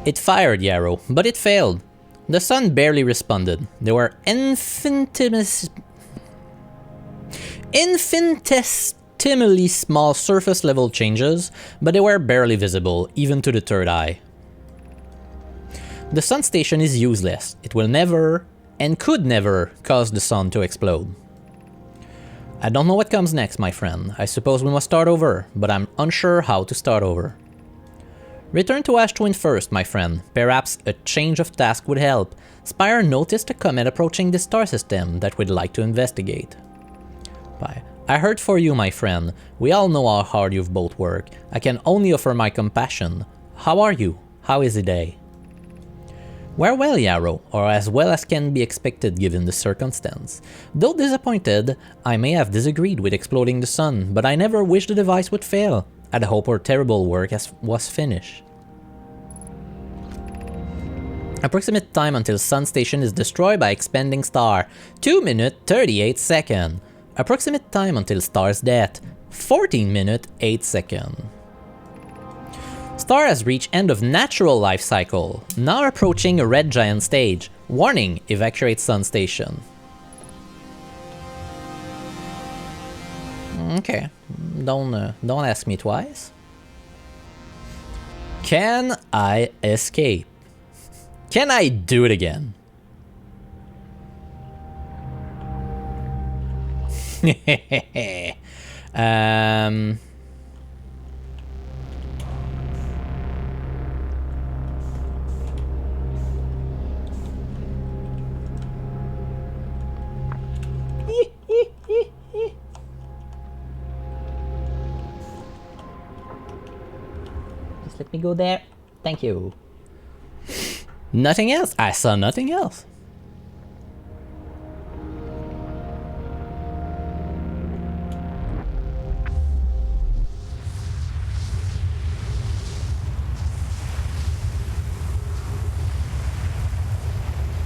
It fired, Yarrow, but it failed. The sun barely responded. There were infinitesimally small surface level changes, but they were barely visible, even to the third eye. The sun station is useless. It will never, and could never, cause the sun to explode. I don't know what comes next, my friend. I suppose we must start over, but I'm unsure how to start over. Return to Ash Twin first, my friend. Perhaps a change of task would help. Spire noticed a comet approaching the star system that we'd like to investigate. Bye. I heard for you, my friend. We all know how hard you've both worked. I can only offer my compassion. How are you? How is the day? We're well, Yarrow, or as well as can be expected given the circumstance. Though disappointed, I may have disagreed with exploding the sun, but I never wished the device would fail. I'd hope our terrible work was finished. Approximate time until sun station is destroyed by expanding star, 2 minutes 38 seconds. Approximate time until star's death, 14 minutes 8 seconds. Star has reached end of natural life cycle, now approaching a red giant stage. Warning, evacuate sun station. Okay, don't ask me twice. Can I escape? Can I do it again? Just let me go there. Thank you. Nothing else. I saw nothing else.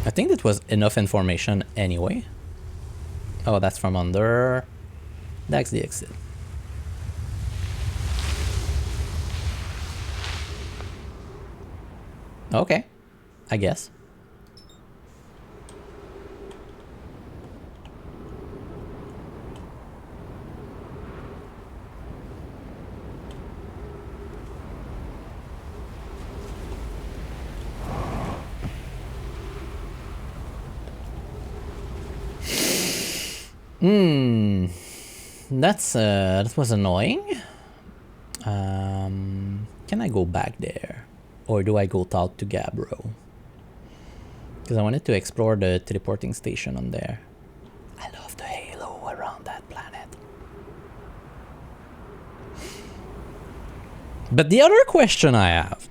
I think that was enough information anyway. Oh, that's from under. That's the exit. Okay, I guess. That was annoying. Can I go back there? Or do I go talk to Gabbro? Because I wanted to explore the teleporting station on there. I love the halo around that planet. But the other question I have.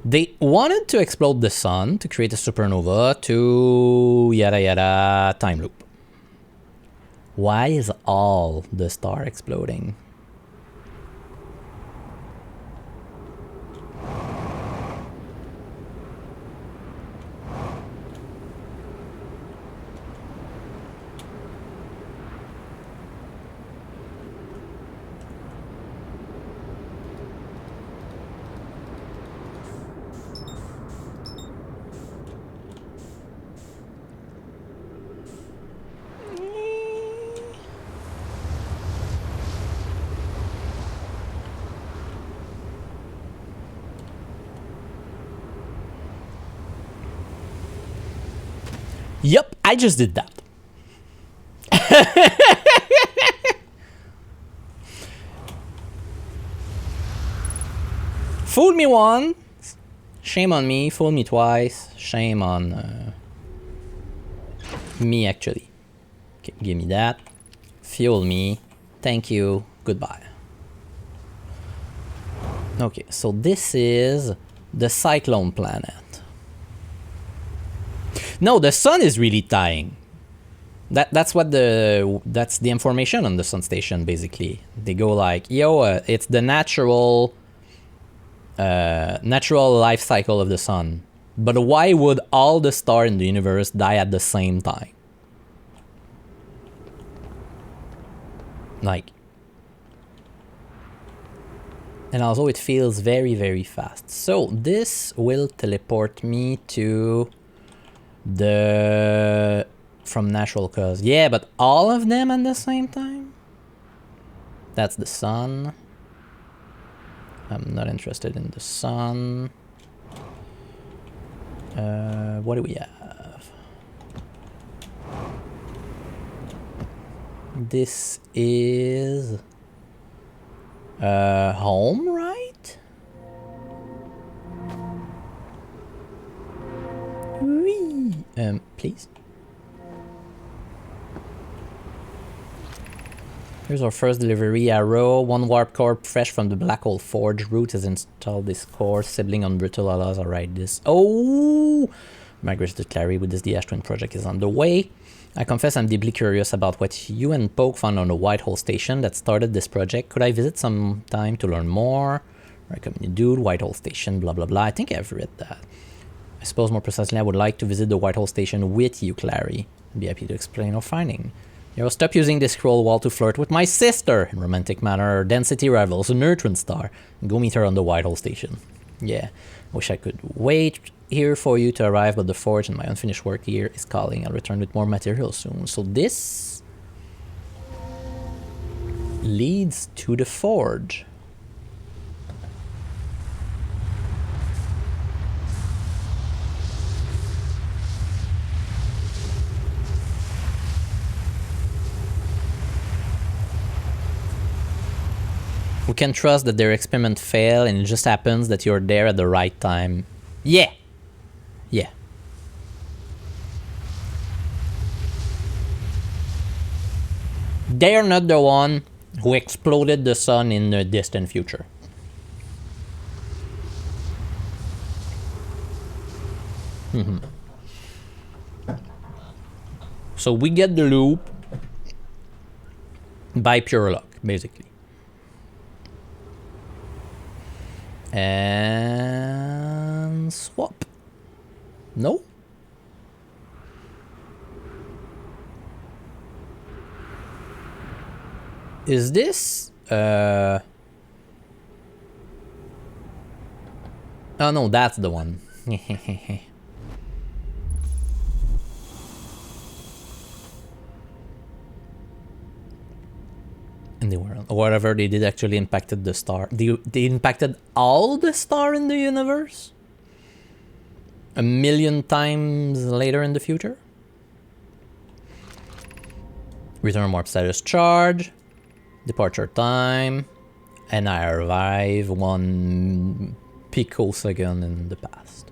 They wanted to explode the sun to create a supernova to yada yada time loop. Why is all the star exploding? Yep, I just did that. Fooled me once, shame on me. Fooled me twice, shame on me actually. Okay, give me that. Fuel me. Thank you. Goodbye. Okay, so this is the cyclone planet. No, the sun is really dying. That's the information on the sun station basically. They go like, yo, it's the natural life cycle of the sun. But why would all the stars in the universe die at the same time? Like, and also it feels very, very fast. So this will teleport me to the from natural cause. Yeah, but all of them at the same time? That's the sun. I'm not interested in the sun. What do we have? This is home, right? Whee! Please. Here's our first delivery arrow. 1 warp core fresh from the Black Hole Forge. Root has installed this core. Sibling on Brittle Allows. Alright, this. Oh! Migration to Clary with this. The Ash Twin project is on the way. I confess I'm deeply curious about what you and Poke found on the White Hole Station that started this project. Could I visit sometime to learn more? Recommend you dude, White Hole Station, blah blah blah. I think I've read that. I suppose more precisely I would like to visit the White Hole Station with you, Clary. I'd be happy to explain our finding. Yo, stop using this scroll wall to flirt with my sister in romantic manner. Density rivals a neutron star. Go meet her on the White Hole Station. Yeah, wish I could wait here for you to arrive, but the forge and my unfinished work here is calling. I'll return with more material soon. So this leads to the forge. We can trust that their experiment failed and it just happens that you're there at the right time. Yeah. Yeah. They're not the one who exploded the sun in the distant future. So we get the loop by pure luck, basically. And swap. No? Is this oh no, that's the one. And they were, whatever they did actually impacted the star. They impacted all the star in the universe? 1,000,000 times later in the future? Return warp status charge. Departure time. And I arrive 1 picosecond in the past.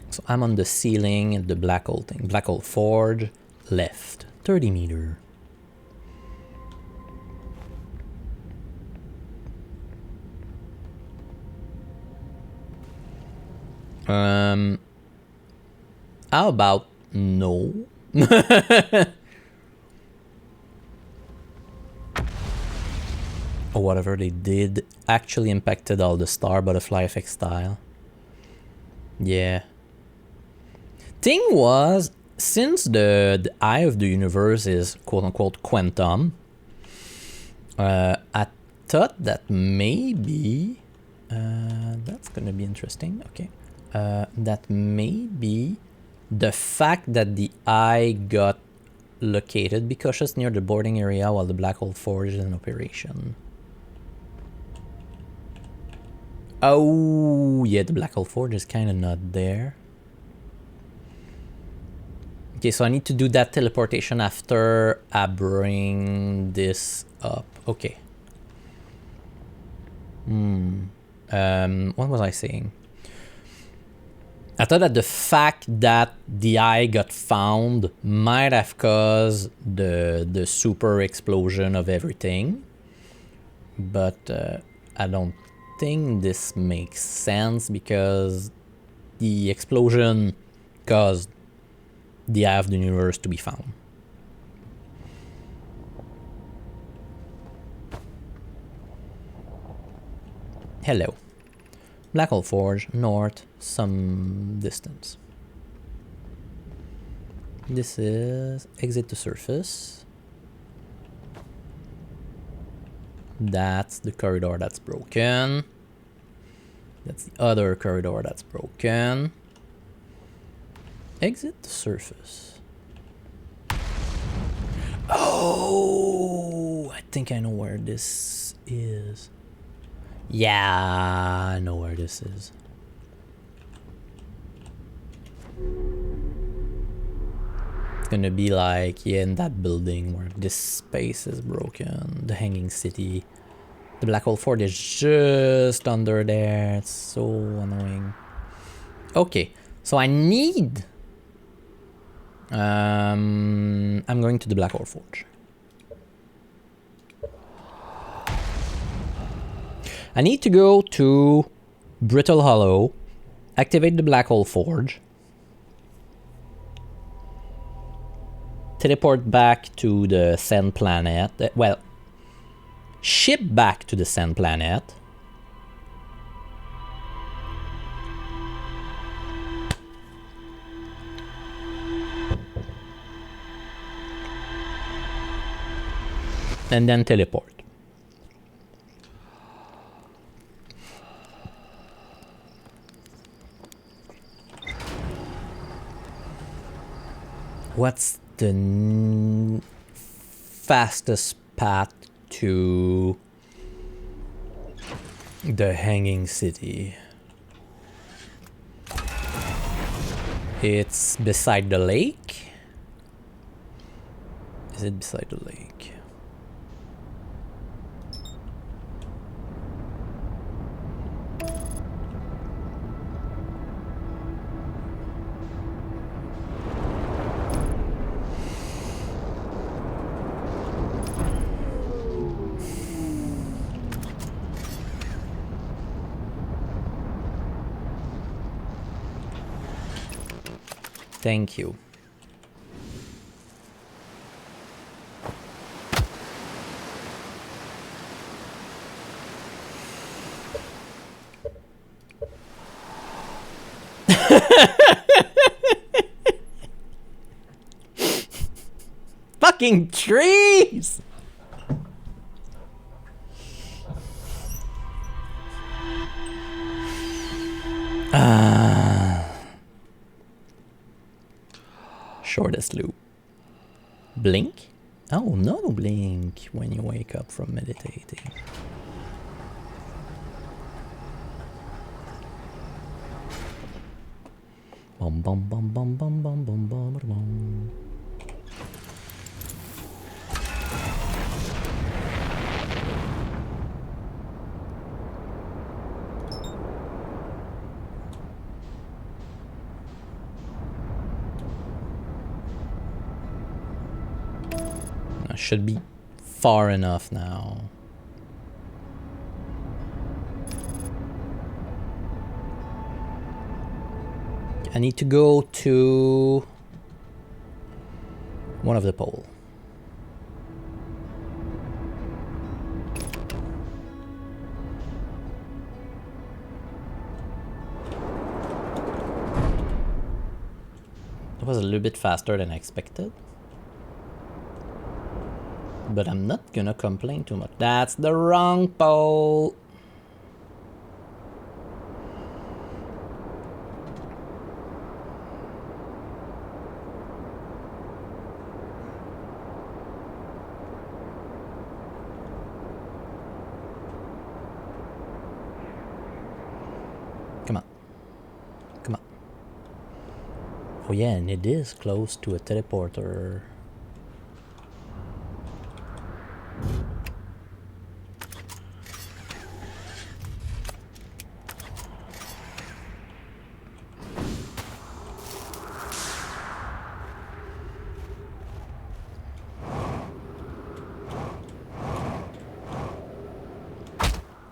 So I'm on the ceiling at the black hole thing. Black hole forge. Left. 30 meter. How about no? Or whatever they did actually impacted all the star butterfly effect style. Yeah. Thing was, since the eye of the universe is quote unquote quantum, I thought that maybe that's gonna be interesting. Okay. That maybe the fact that the eye got located, be cautious near the boarding area while the black hole forge is in operation. Oh, yeah, the black hole forge is kind of not there. Okay, so I need to do that teleportation after I bring this up. Okay. What was I saying? I thought that the fact that the eye got found might have caused the super explosion of everything. But I don't think this makes sense because the explosion caused the eye of the universe to be found. Hello. Black Hole Forge, north, some distance. This is exit the surface. That's the corridor that's broken. That's the other corridor that's broken. Exit the surface. Oh, I think I know where this is. Yeah, I know where this is. It's gonna be like, yeah, in that building where this space is broken. The Hanging City. The Black Hole Forge is just under there. It's so annoying. Okay, so I need... I'm going to the Black Hole Forge. I need to go to Brittle Hollow, activate the Black Hole Forge, teleport back to the Sand Planet, well, ship back to the Sand Planet, and then teleport. What's the fastest path to the Hanging City? It's beside the lake? Is it beside the lake? Thank you. Fucking trees! Shortest loop. Blink? Oh, no blink when you wake up from meditating. Bum bum bum bum bum bum bum bum bum. Should be far enough now. I need to go to one of the poles. It was a little bit faster than I expected. But I'm not gonna complain too much. That's the wrong pole. Come on. Come on. Oh yeah, and it is close to a teleporter.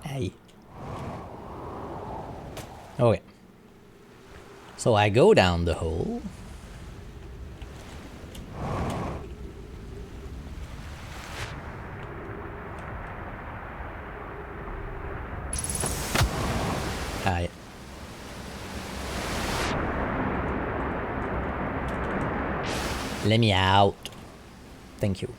Hey. Okay. So I go down the hole. Hi. Let me out. Thank you.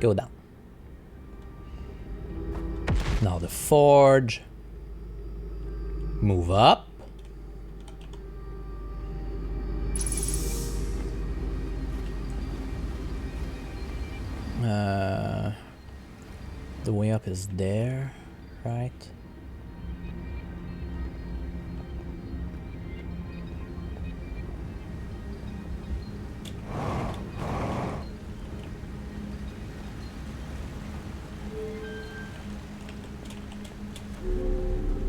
Go down. Now the forge. Move up. The way up is there, right?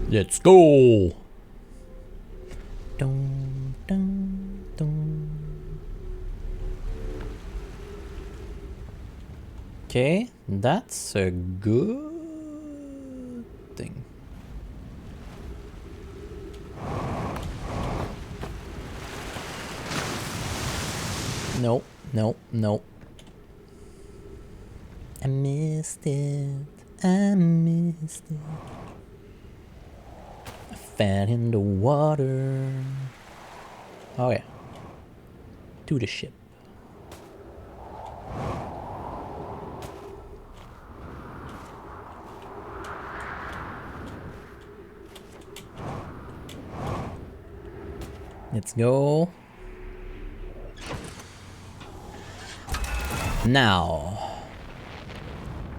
Let's go! Dun, dun, dun. Okay, that's a good thing. No, no, no. I missed it. I missed it. I fell in the water. Oh yeah. To the ship. Let's go. Now.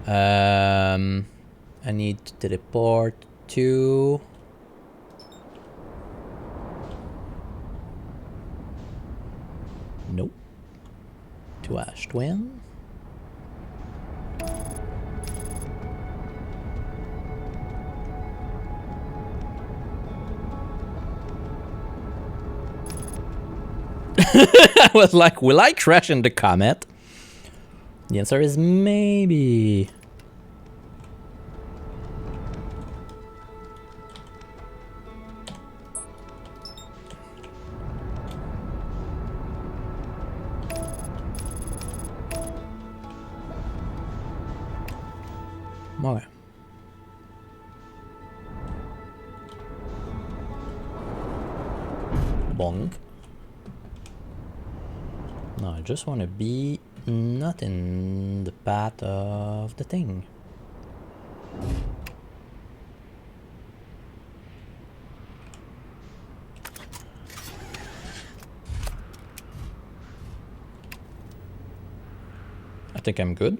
I need to teleport to... Nope. To Ash Twin. I was like, will I crash into Comet? The answer is maybe. Okay. Bonk. No, I just want to be not in the path of the thing. I think I'm good.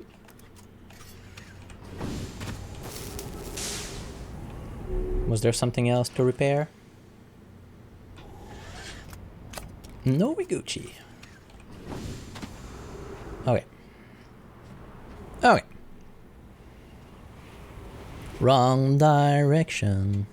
Was there something else to repair? No, Gucci. Okay. Okay. Wrong direction.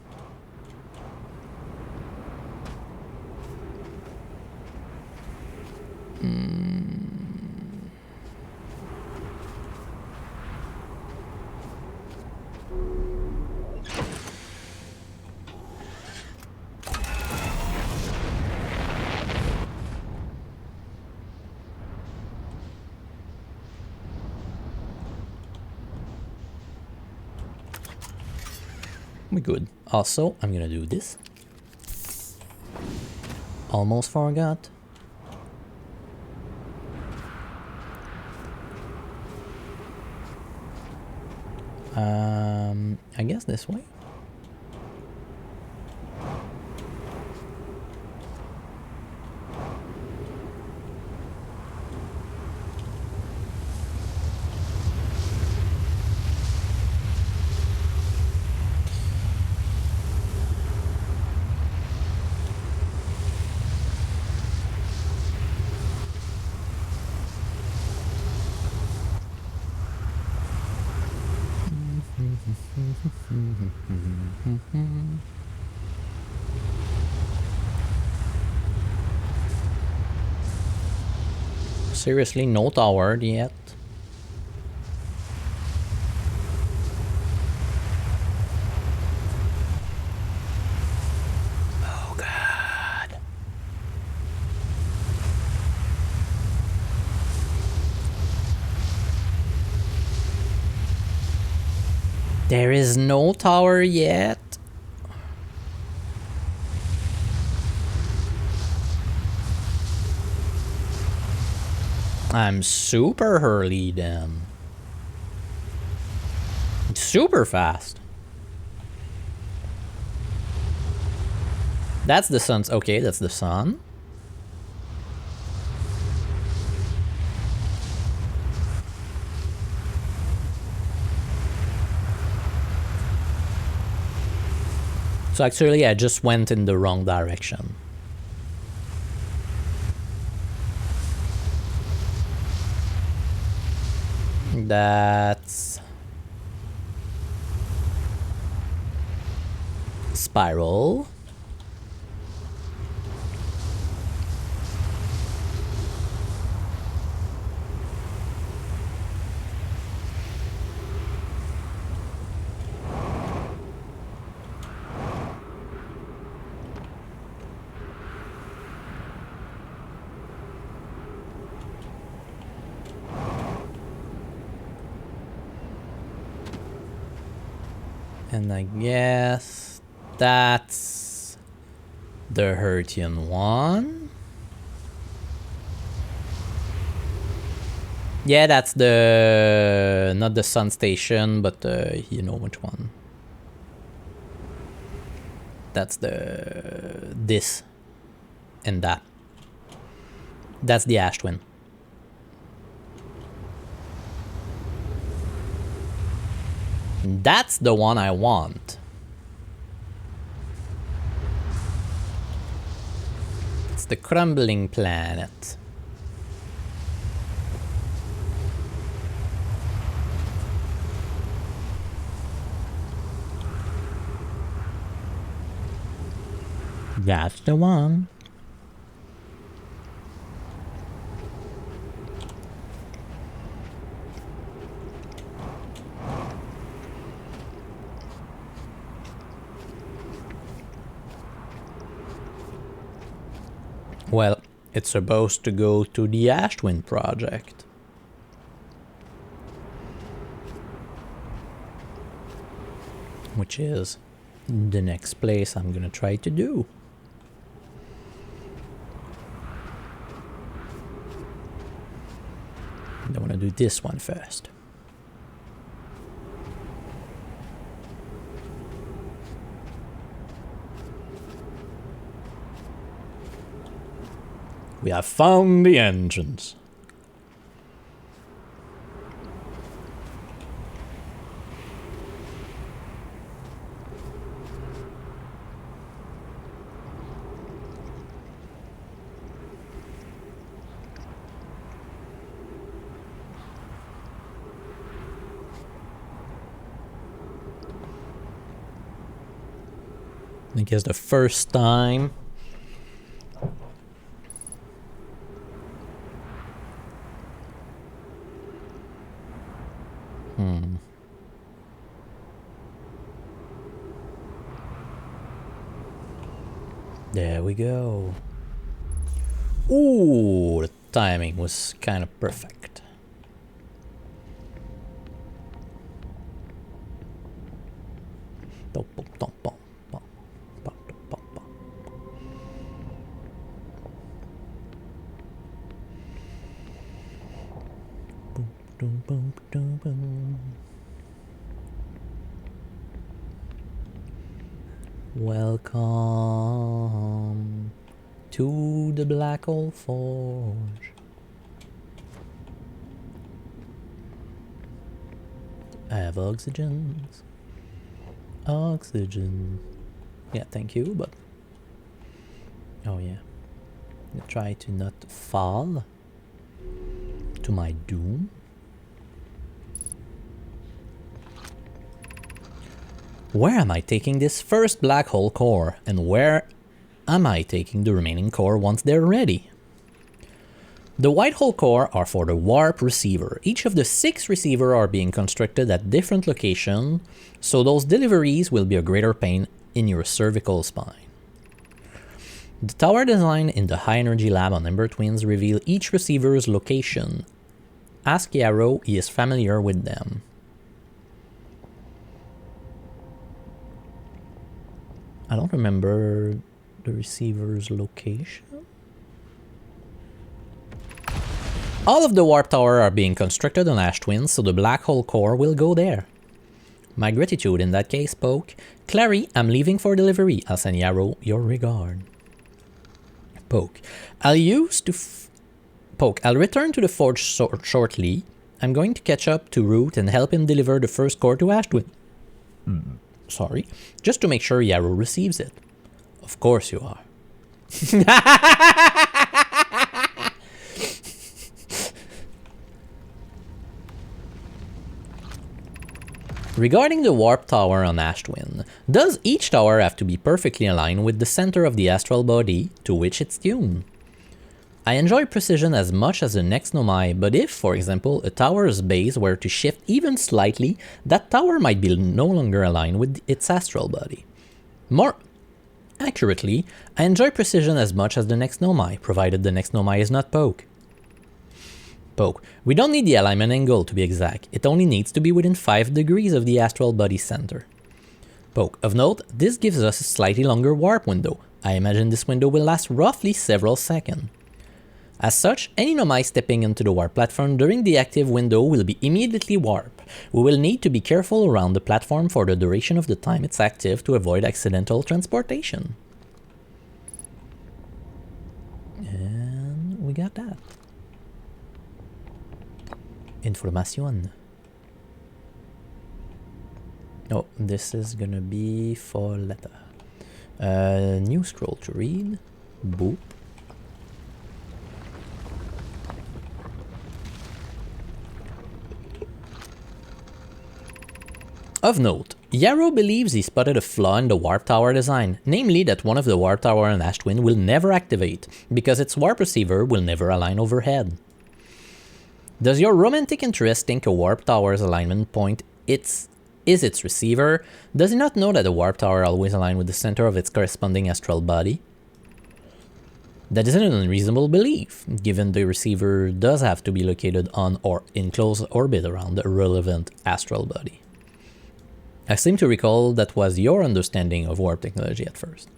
We good. Also, I'm gonna do this. Almost forgot. I guess this way. Seriously, no tower yet. Oh god. There is no tower yet. I'm super early then. Super fast. That's the sun's okay, that's the sun. So actually I just went in the wrong direction. That's spiral. And I guess that's the Hertian one. Yeah, that's the... not the sun station, but you know which one. That's the... this. And that. That's the Ash Twin. That's the one I want. It's the crumbling planet. That's the one. Well, it's supposed to go to the Ash Twin project. Which is the next place I'm gonna try to do. I want to do this one first. We have found the entrance. I guess the first time. There we go. Ooh, the timing was kind of perfect. Welcome to the Black Hole Forge. I have oxygens. Oxygen. Yeah, thank you, but... oh yeah. I try to not fall to my doom. Where am I taking this first black hole core, and where am I taking the remaining core once they're ready? The white hull core are for the warp receiver. Each of the 6 receivers are being constructed at different locations, so those deliveries will be a greater pain in your cervical spine. The tower design in the high energy lab on Ember Twins reveal each receiver's location. Ask Yarrow, he is familiar with them. I don't remember the receiver's location. All of the warp tower are being constructed on Ash Twins, so the black hole core will go there. My gratitude in that case, Poke. Clary, I'm leaving for delivery. I'll send Yarrow your regard. Poke. I'll return to the forge shortly. I'm going to catch up to Root and help him deliver the first core to Ash Twin. Sorry. Just to make sure Yarrow receives it. Of course you are. Regarding the warp tower on Ash Twin, does each tower have to be perfectly aligned with the center of the astral body to which it's tuned? I enjoy precision as much as the next Nomai, but if, for example, a tower's base were to shift even slightly, that tower might be no longer aligned with its astral body. More accurately, I enjoy precision as much as the next Nomai, provided the next Nomai is not Poke. Poke. We don't need the alignment angle to be exact, it only needs to be within 5 degrees of the astral body center. Poke. Of note, this gives us a slightly longer warp window. I imagine this window will last roughly several seconds. As such, any Nomai stepping into the warp platform during the active window will be immediately warped. We will need to be careful around the platform for the duration of the time it's active to avoid accidental transportation. And we got that. Information. Oh, this is gonna be for letter. New scroll to read. Boop. Of note, Yarrow believes he spotted a flaw in the warp tower design, namely that one of the warp tower on Ash Twin will never activate, because its warp receiver will never align overhead. Does your romantic interest think a warp tower's alignment point is its receiver? Does he not know that a warp tower always aligns with the center of its corresponding astral body? That is an unreasonable belief, given the receiver does have to be located on or in close orbit around the relevant astral body. I seem to recall that was your understanding of warp technology at first.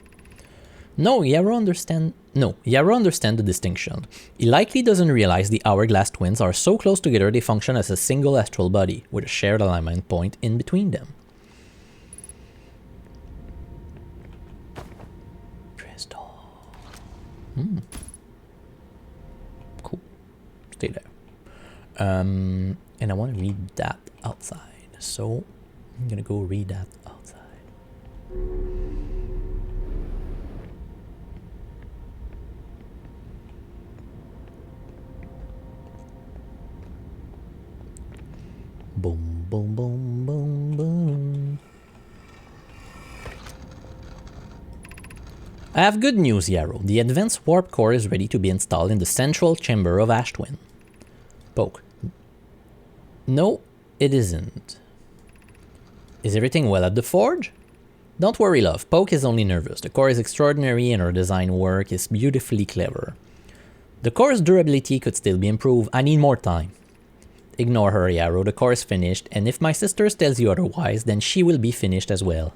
No, Yarrow understands the distinction. He likely doesn't realize the hourglass twins are so close together they function as a single astral body, with a shared alignment point in between them. Crystal. Cool. Stay there. And I want to read that outside, so I'm gonna go read that outside. Boom, boom, boom, boom, boom. I have good news, Yarrow. The advanced warp core is ready to be installed in the central chamber of Ash Twin. Poke. No, it isn't. Is everything well at the forge? Don't worry, love. Poke is only nervous. The core is extraordinary and her design work is beautifully clever. The core's durability could still be improved. I need more time. Ignore her, Yarrow. The core is finished, and if my sister tells you otherwise, then she will be finished as well.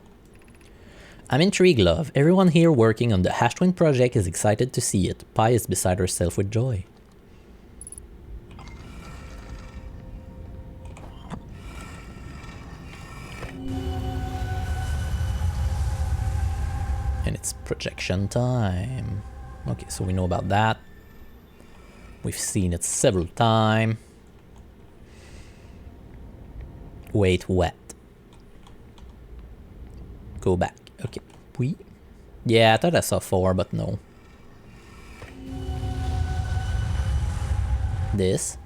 I'm intrigued, love. Everyone here working on the Ash Twin project is excited to see it. Pi is beside herself with joy. And it's projection time. Okay, so we know about that. We've seen it several times. Wait, what? Go back. Okay. Oui. Yeah, I thought I saw 4, but no. This.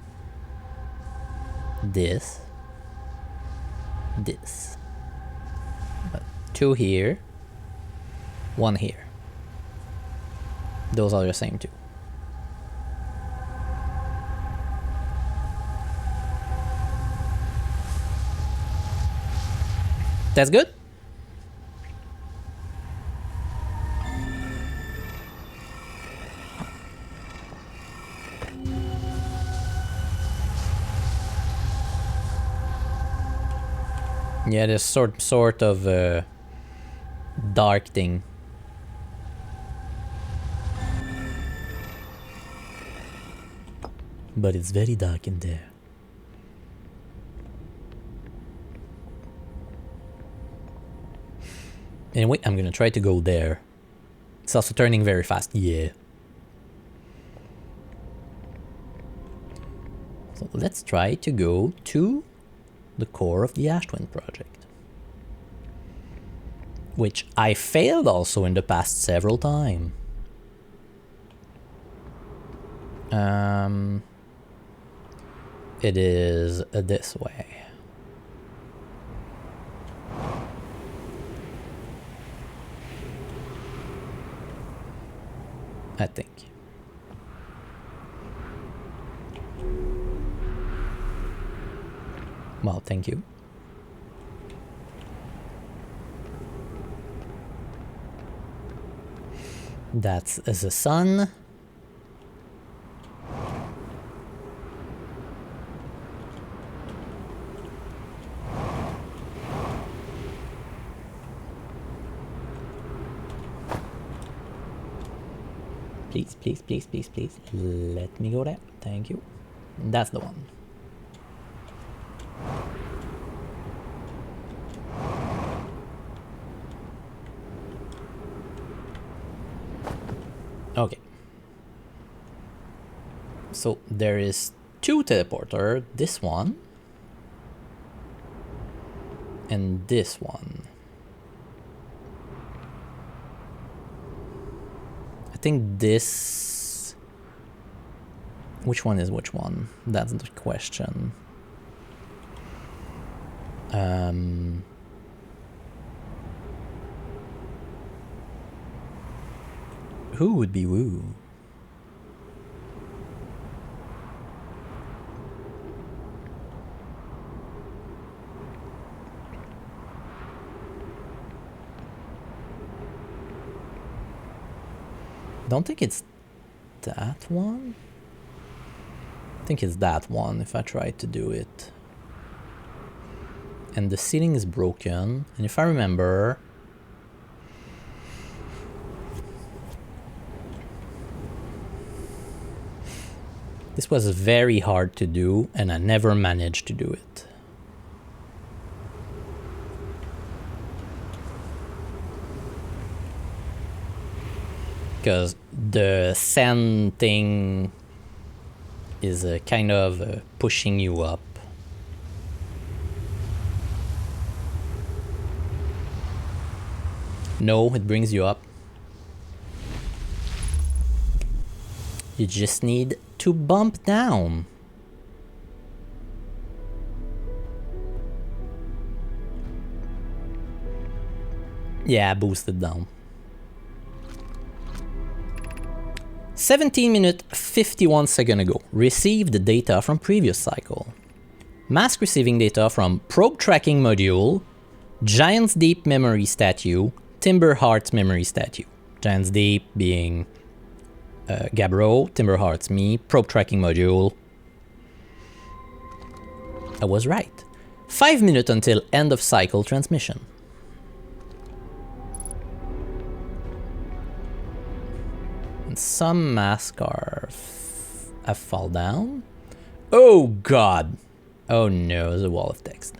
This. This. 2 here. 1 here. Those are the same 2. That's good? Yeah, this sort of dark thing. But it's very dark in there. Anyway, I'm gonna try to go there. It's also turning very fast. Yeah. So let's try to go to the core of the Ash Twin project, which I failed also in the past several times. It is this way. I think. Well, thank you. That's the sun. Please, please, please, please, please. Let me go there. Thank you. That's the one. Okay. So there is two teleporter, this one and this one. I think this... Which one is which one? That's the question. Who would be Wu? Don't think it's that one. I think it's that one if I try to do it. And the ceiling is broken. And if I remember... This was very hard to do and I never managed to do it. Because the sand thing is kind of pushing you up. No, it brings you up. You just need to bump down. Yeah, boosted down. 17 minutes 51 seconds ago, received the data from previous cycle. Mask receiving data from probe tracking module, Giant's Deep memory statue, Timber Hearts memory statue. Giant's Deep being Gabbro, Timber Hearts me, probe tracking module. I was right. 5 minutes until end of cycle transmission. Some masks have fall down. Oh god! Oh no, there's a wall of text.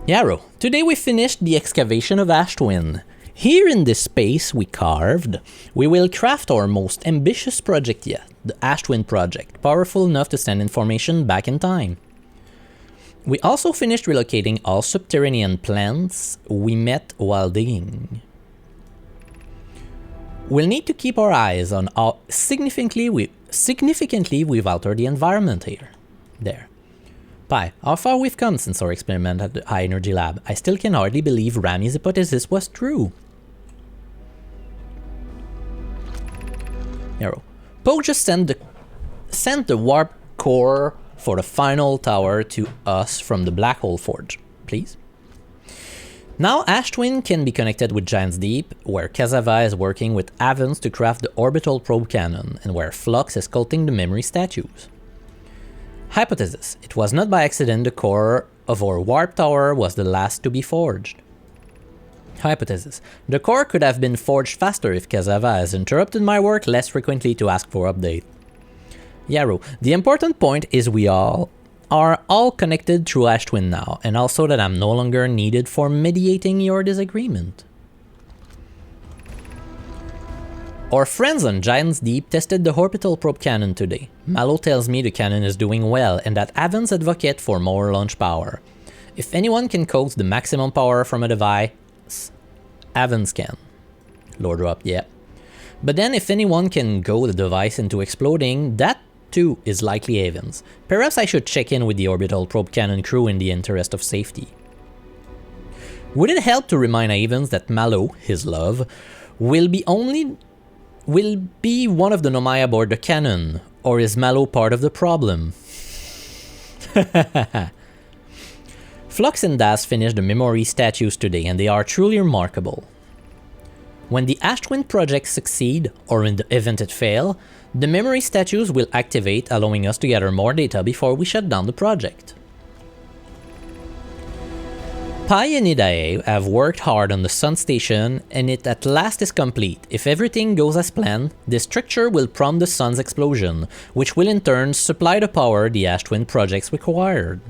Yarrow, today we finished the excavation of Ash Twin. Here in this space we carved, we will craft our most ambitious project yet, the Ash Twin project, powerful enough to send information back in time. We also finished relocating all subterranean plants we met while digging. We'll need to keep our eyes on how significantly we've altered the environment here. There. Pi, how far we've come since our experiment at the High Energy Lab. I still can hardly believe Rami's hypothesis was true. Arrow. Poe just sent the warp core for the final tower to us from the Black Hole Forge. Please? Now Ash Twin can be connected with Giant's Deep, where Kazava is working with Avens to craft the orbital probe cannon, and where Flux is sculpting the memory statues. Hypothesis: it was not by accident the core of our warp tower was the last to be forged. Hypothesis: the core could have been forged faster if Kazava has interrupted my work less frequently to ask for update. Yarrow: the important point is we are all connected through Ash Twin now, and also that I'm no longer needed for mediating your disagreement. Our friends on Giant's Deep tested the orbital probe cannon today. Mallow tells me the cannon is doing well and that Avens advocate for more launch power. If anyone can coax the maximum power from a device, Avens can. Lord Drop, yeah. But then if anyone can go the device into exploding, that too is likely Avens. Perhaps I should check in with the orbital probe cannon crew in the interest of safety. Would it help to remind Avens that Mallow, his love, will be one of the Nomai aboard the cannon, or is Mallow part of the problem? Flux and Daz finished the memory statues today, and they are truly remarkable. When the Ash Twin project succeed, or in the event it fail, the memory statues will activate, allowing us to gather more data before we shut down the project. Pi and Idae have worked hard on the Sun Station, and it at last is complete. If everything goes as planned, this structure will prompt the Sun's explosion, which will in turn supply the power the Ash Twin projects required.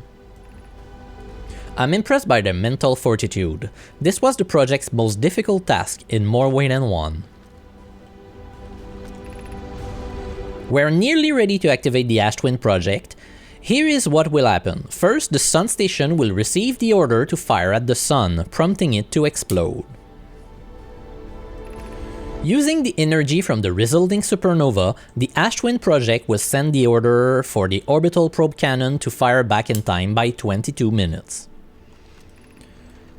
I'm impressed by their mental fortitude. This was the project's most difficult task in more ways than one. We're nearly ready to activate the Ash Twin project. Here is what will happen. First, the Sun Station will receive the order to fire at the Sun, prompting it to explode. Using the energy from the resulting supernova, the Ash Twin project will send the order for the orbital probe cannon to fire back in time by 22 minutes.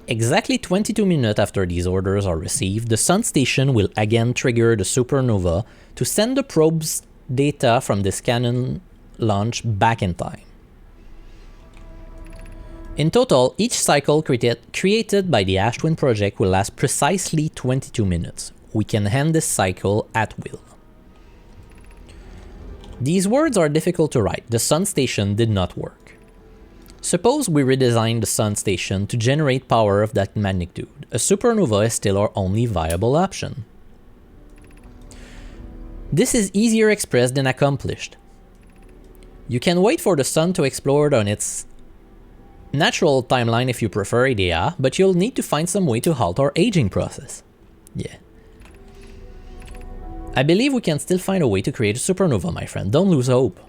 Exactly 22 minutes after these orders are received, the Sun Station will again trigger the supernova to send the probe's data from this cannon launch back in time. In total, each cycle created by the Ash Twin project will last precisely 22 minutes. We can end this cycle at will. These words are difficult to write. The Sun Station did not work. Suppose we redesign the Sun Station to generate power of that magnitude. A supernova is still our only viable option. This is easier expressed than accomplished. You can wait for the Sun to explode on its natural timeline if you prefer IDEA, but you'll need to find some way to halt our aging process. Yeah. I believe we can still find a way to create a supernova, my friend. Don't lose hope.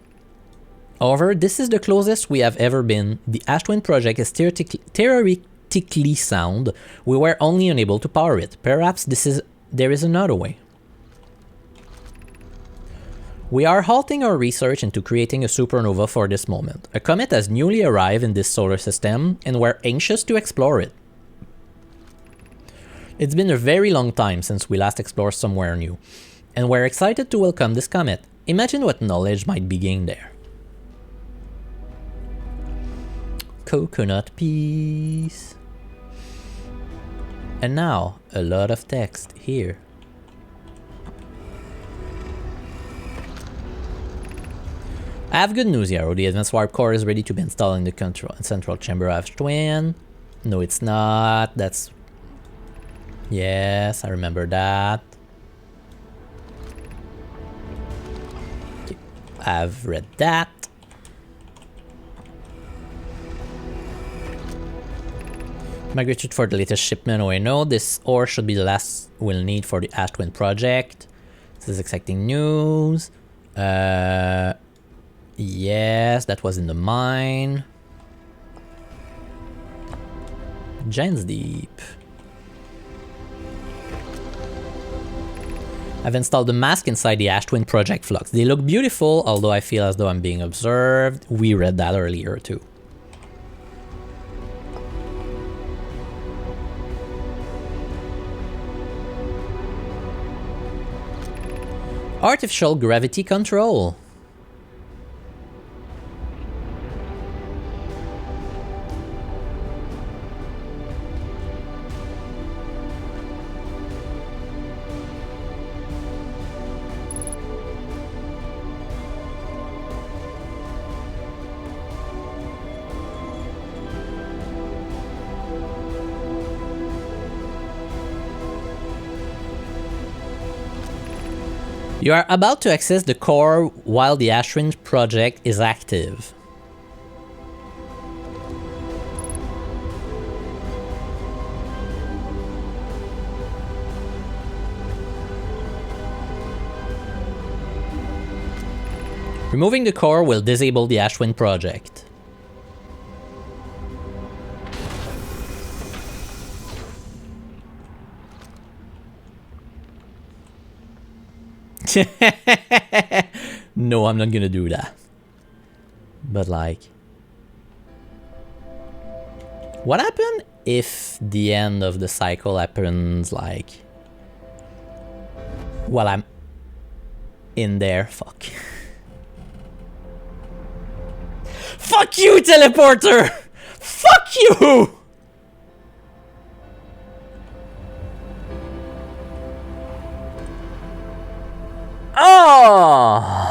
However, this is the closest we have ever been. The Ash Twin project is theoretically sound. We were only unable to power it. Perhaps there is another way. We are halting our research into creating a supernova for this moment. A comet has newly arrived in this solar system, and we're anxious to explore it. It's been a very long time since we last explored somewhere new, and we're excited to welcome this comet. Imagine what knowledge might be gained there. Coconut piece. And now, a lot of text here. I have good news, Yarrow. The advanced warp core is ready to be installed in the central chamber of Ash Twin. No, it's not. That's... Yes, I remember that. Okay. I've read that. Migrated for the latest shipment. Oh, I know. This ore should be the last we'll need for the Ash Twin project. This is exciting news. Yes, that was in the mine. Giant's Deep. I've installed the mask inside the Ash Twin project Flux. They look beautiful, although I feel as though I'm being observed. We read that earlier too. Artificial gravity control. You are about to access the core while the Ashwind project is active. Removing the core will disable the Ashwind project. No, I'm not gonna do that. But like... what happened if the end of the cycle happens like... while I'm in there? Fuck. Fuck you, teleporter! Fuck you! Oh!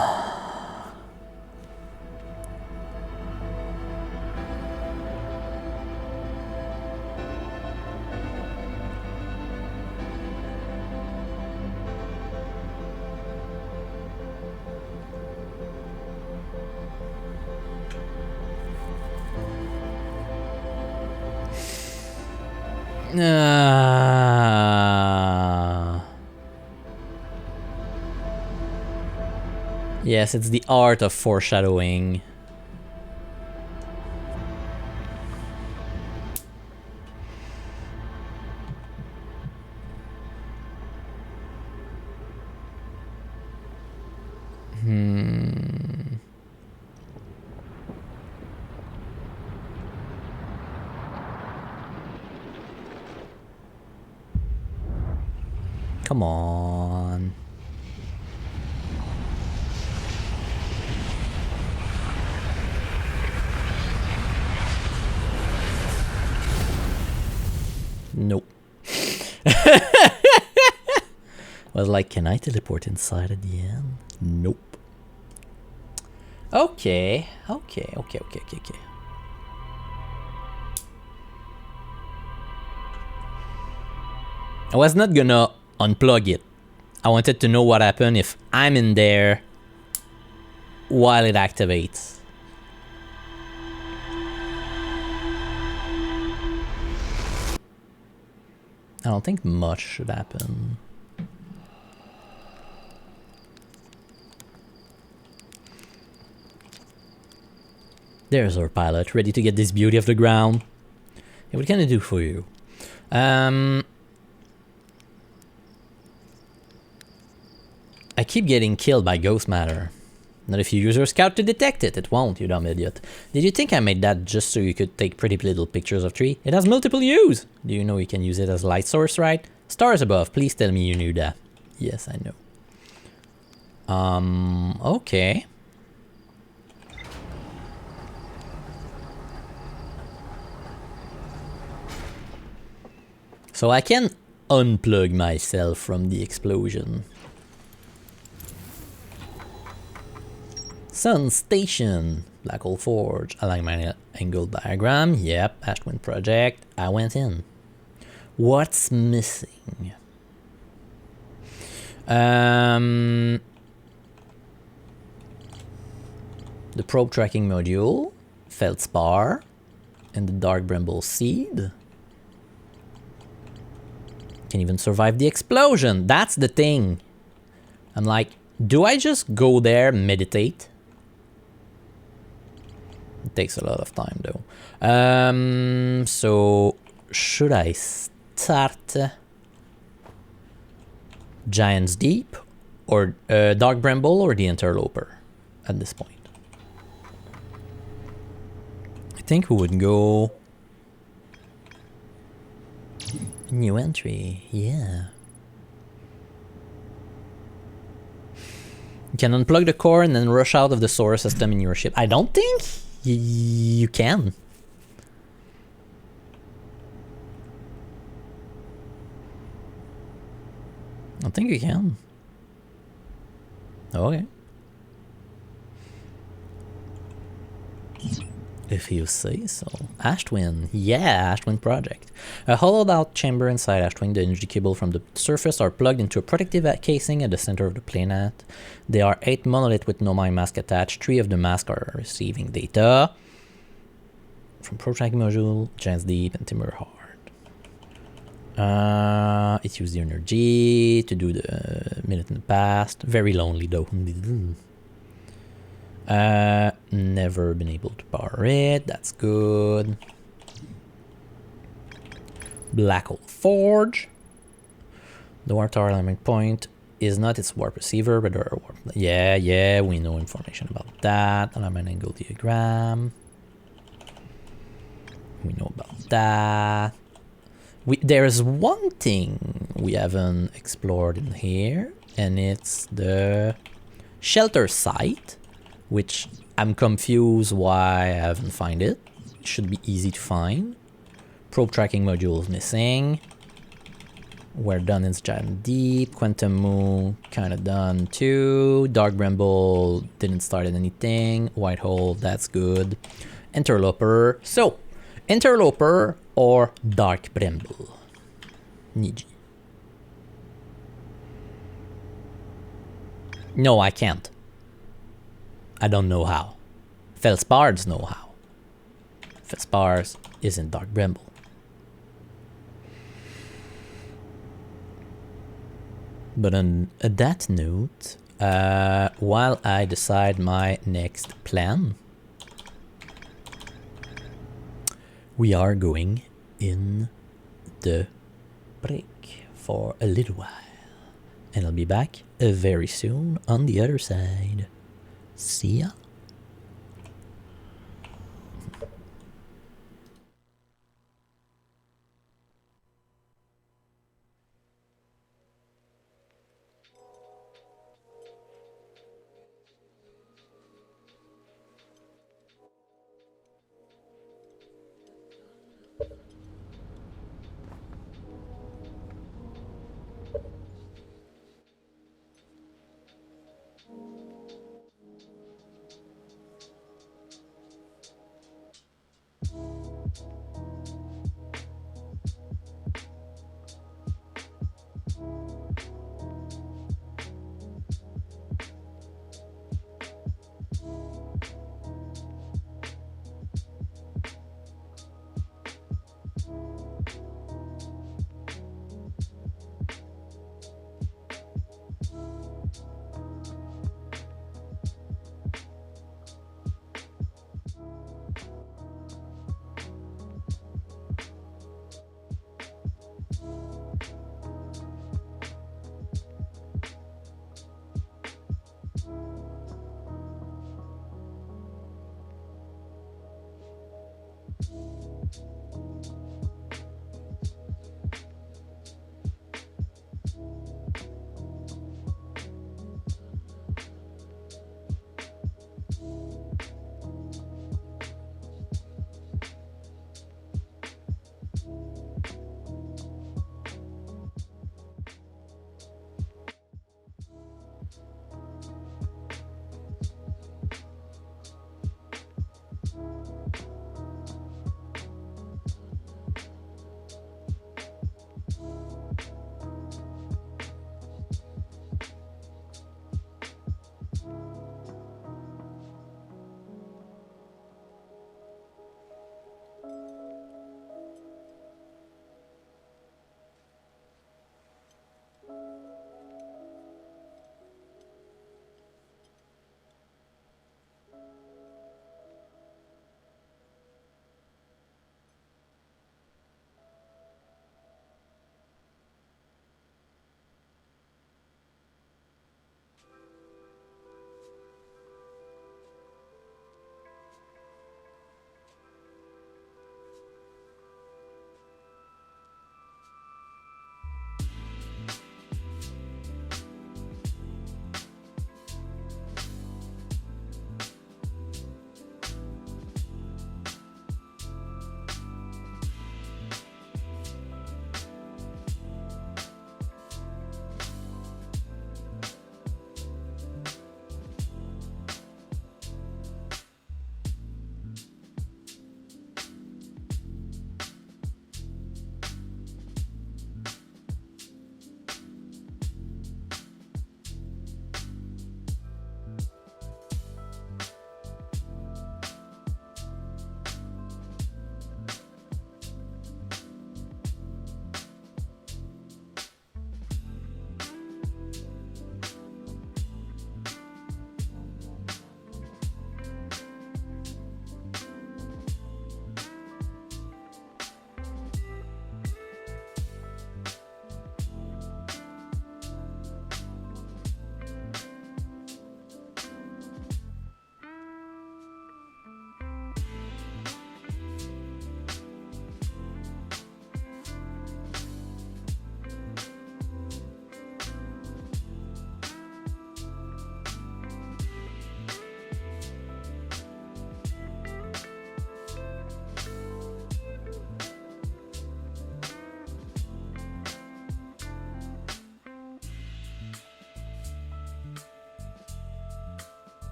Yes, it's the art of foreshadowing. Come on. Nope. Was like, can I teleport inside at the end? Nope. Okay. Okay. I was not gonna unplug it. I wanted to know what happened if I'm in there while it activates. I don't think much should happen. There's our pilot, ready to get this beauty off the ground. Hey, what can I do for you? I keep getting killed by ghost matter. Not if you use your scout to detect it. It won't, you dumb idiot. Did you think I made that just so you could take pretty little pictures of tree? It has multiple use. Do you know you can use it as light source, right? Stars above, please tell me you knew that. Yes, I know. Okay. So I can unplug myself from the explosion. Sun Station, Black Hole Forge, alignment angle diagram, yep, Ashwind project, I went in. What's missing? The probe tracking module, Feldspar, and the Dark Bramble Seed. Can even survive the explosion, that's the thing. I'm like, do I just go there, meditate? It takes a lot of time though. So should I start Giant's Deep or Dark Bramble or the Interloper at this point? I think we would go new entry, yeah. You can unplug the core and then rush out of the solar system in your ship. I don't think you can. I don't think you can. Okay. If you say so. Ashtwin. Yeah, Ashtwin project. A hollowed out chamber inside Ashtwin. The energy cable from the surface are plugged into a protective casing at the center of the planet. There are 8 monoliths with no mind mask attached. 3 of the masks are receiving data from probe tracking module, Giants Deep, and Timber Hard. It used the energy to do the minute in the past. Very lonely though. Never been able to power it. That's good. Black Hole Forge. The warp tower landing point is not its warp receiver, but there are warp. Yeah, we know information about that. Alignment angle diagram. We know about that. There's one thing we haven't explored in here, and it's the shelter site, which I'm confused why I haven't found it. It should be easy to find. Probe tracking module is missing. We're done in Giant Deep. Quantum Moon kind of done too. Dark Bramble didn't start anything. White Hole, that's good. Interloper. So, Interloper or Dark Bramble? Niji. No, I can't. I don't know how. Felspars know how. Felspars isn't Dark Bramble. But on that note, while I decide my next plan, we are going in the break for a little while. And I'll be back very soon on the other side. See ya.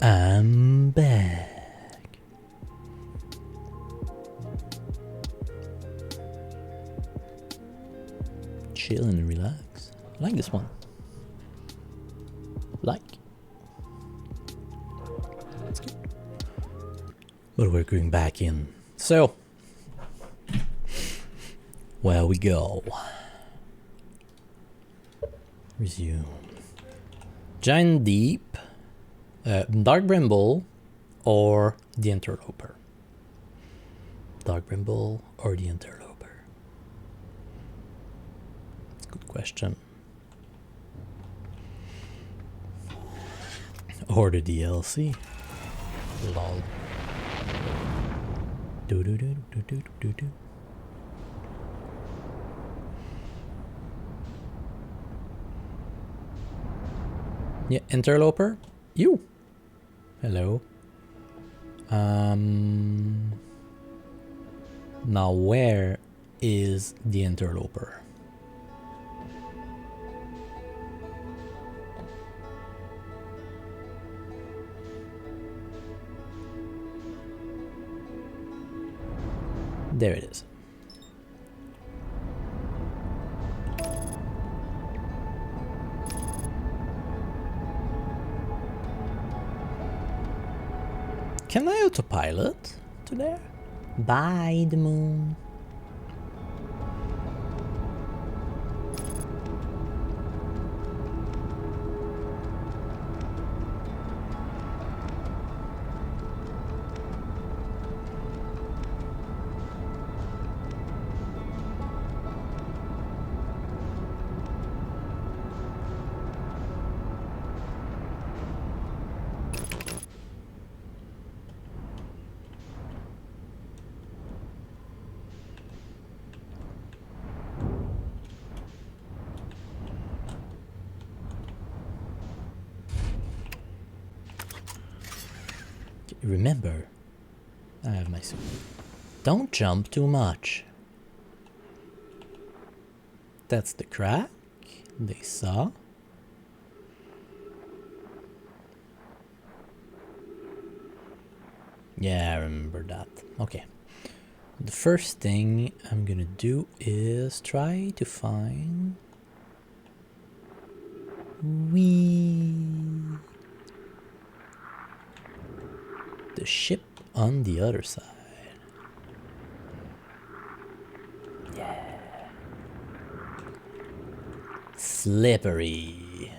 I'm back. Chill and relax. I like this one. Like. That's good. But we're going back in. So, where we go. Resume. Giant Deep, Dark Brimble, or the Interloper? Dark Brimble or the Interloper? That's a good question. Or the DLC. Lol. Do do do do do do do. Yeah, Interloper. You. Hello. Now where is the Interloper? There it is. Can I autopilot to there? By the moon. Remember, I have my suit. Don't jump too much. That's the crack they saw. Yeah, I remember that. Okay. The first thing I'm gonna do is try to find... the ship on the other side. Yeah. Slippery.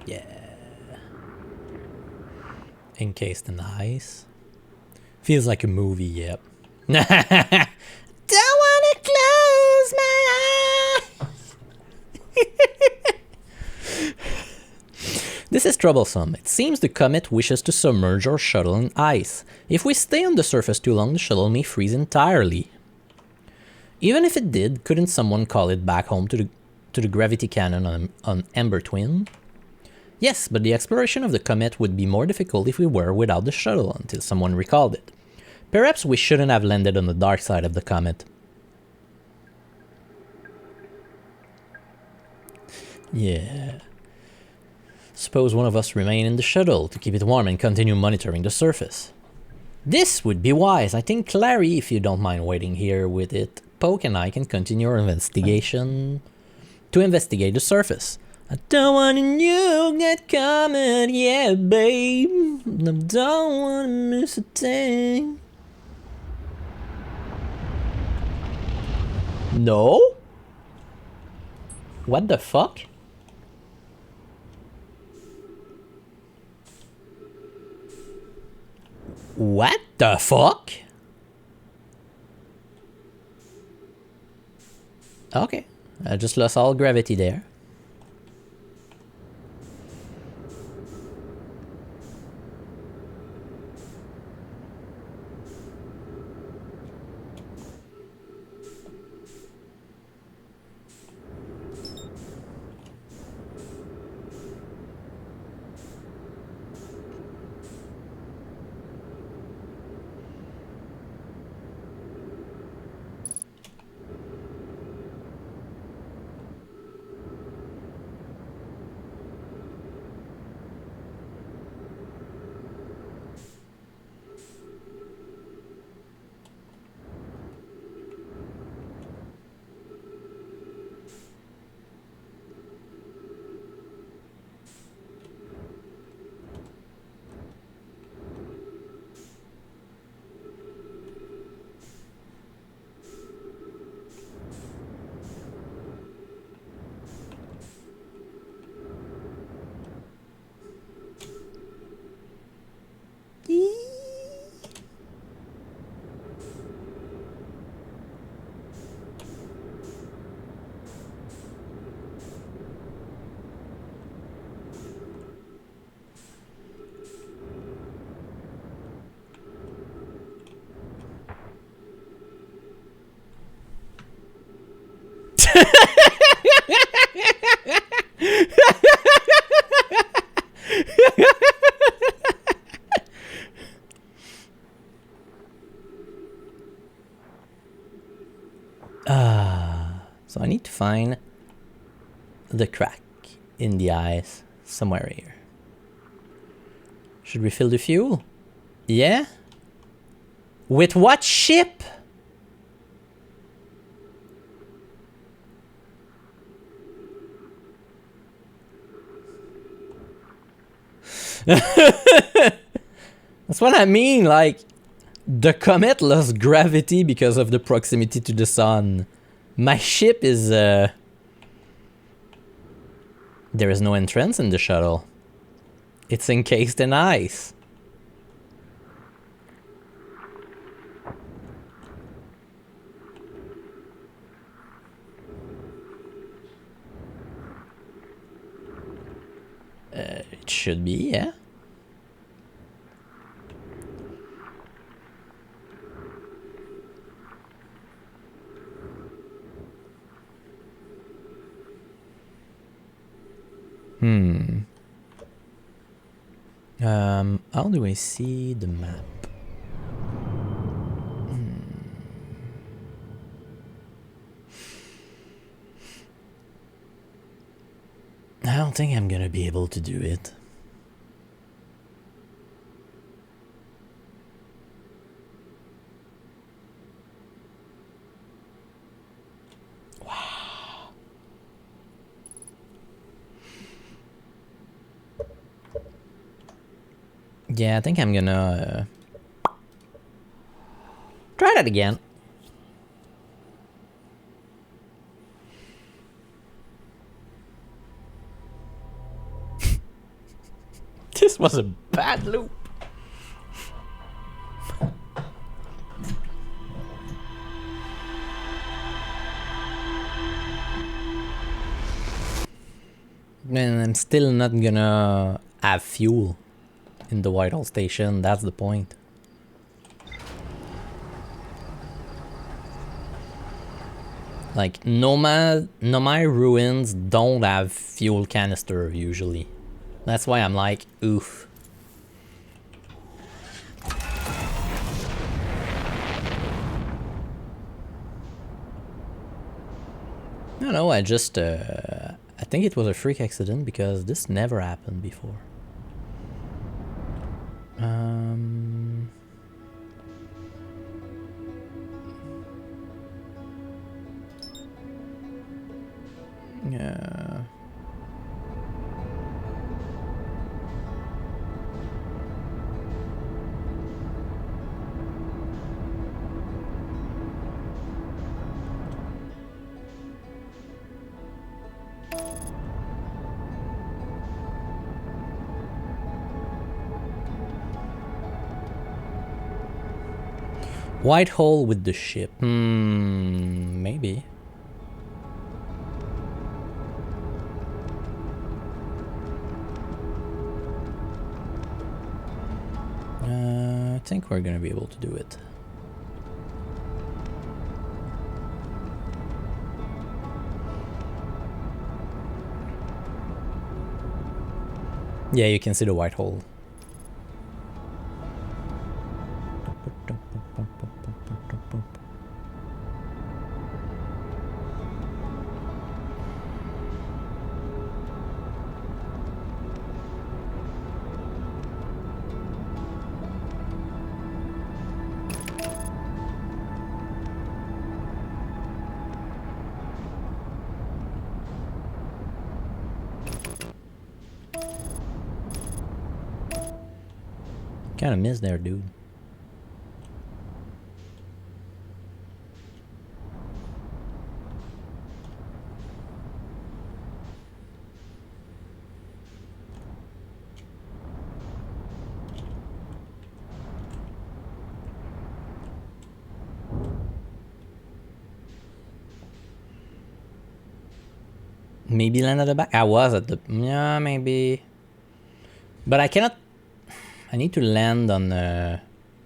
Yeah. Encased in ice. Feels like a movie, yep. Don't wanna close my eyes. This is troublesome. It seems the comet wishes to submerge our shuttle in ice. If we stay on the surface too long, the shuttle may freeze entirely. Even if it did, couldn't someone call it back home to the gravity cannon on Ember Twin? Yes, but the exploration of the comet would be more difficult if we were without the shuttle until someone recalled it. Perhaps we shouldn't have landed on the dark side of the comet. Yeah. Suppose one of us remain in the shuttle to keep it warm and continue monitoring the surface. This would be wise. I think Clary, if you don't mind waiting here with it, Poke and I can continue our investigation to investigate the surface. I don't wanna nuke that comet, yeah, babe. I don't wanna miss a thing. No? What the fuck? What the fuck? Okay, I just lost all gravity there. find the crack in the ice somewhere here. Should we fill the fuel? Yeah? With what ship? That's what I mean, like, the comet lost gravity because of the proximity to the sun. My ship is, there is no entrance in the shuttle. It's encased in ice. It should be, yeah. How do I see the map? I don't think I'm gonna be able to do it. Wow. Yeah, I think I'm gonna try that again. This was a bad loop. Man, I'm still not gonna have fuel in the Whitehall station, that's the point. Like, Nomad ruins don't have fuel canister usually. That's why I'm like, oof. No, I just, I think it was a freak accident because this never happened before. Yeah. Whitehall with the ship. Maybe. I think we're gonna be able to do it. Yeah, you can see the Whitehall. Kinda missed there, dude. Maybe land at the back? I was at the... Yeah, maybe. But I cannot... I need to land on a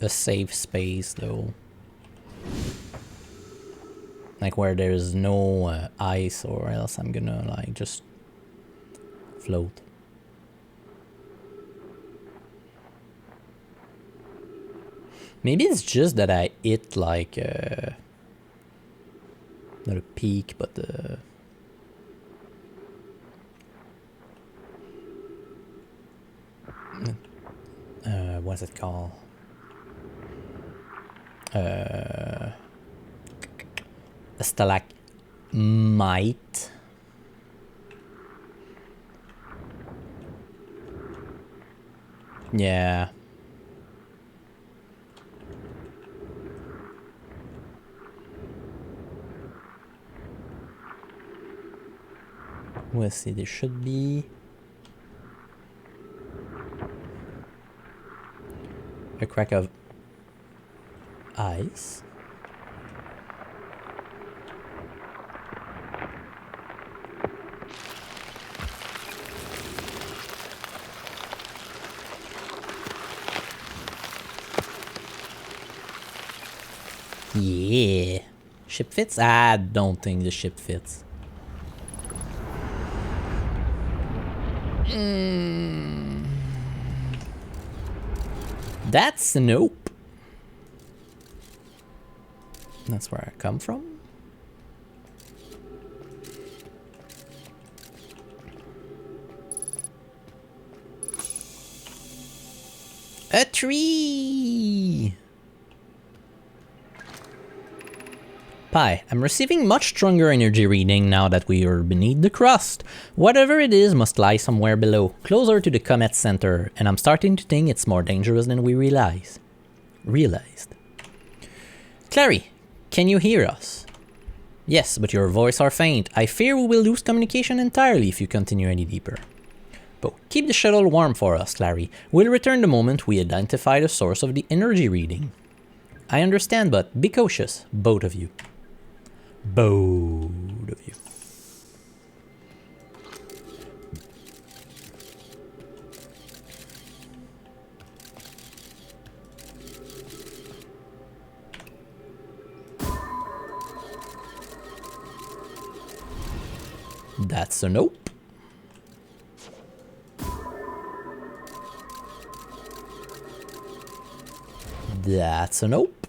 safe space, though. Like where there's no ice, or else I'm gonna, like, just float. Maybe it's just that I hit, like, not a peak, but what's it called? A stalagmite. Yeah. We'll see, there should be a crack of ice. Yeah. Ship fits? I don't think the ship fits. That's a nope. That's where I come from. A tree! Pi, I'm receiving much stronger energy reading now that we are beneath the crust. Whatever it is must lie somewhere below, closer to the comet's center, and I'm starting to think it's more dangerous than we realized. Clary, can you hear us? Yes, but your voice are faint. I fear we will lose communication entirely if you continue any deeper. But keep the shuttle warm for us, Clary. We'll return the moment we identify the source of the energy reading. I understand, but be cautious, both of you. Both of you. That's a nope. That's a nope.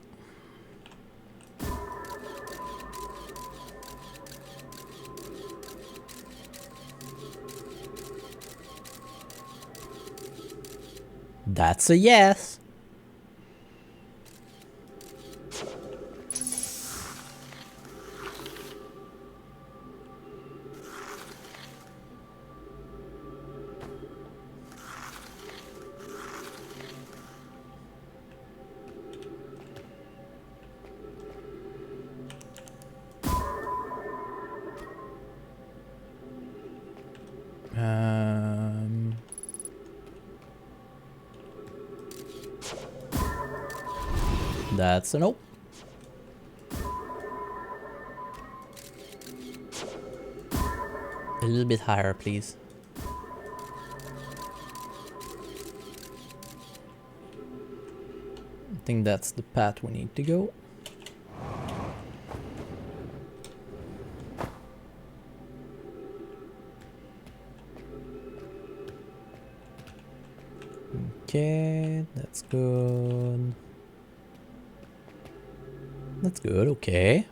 That's a yes. That's a nope. A little bit higher, please. I think that's the path we need to go. Okay, that's good. That's good, okay.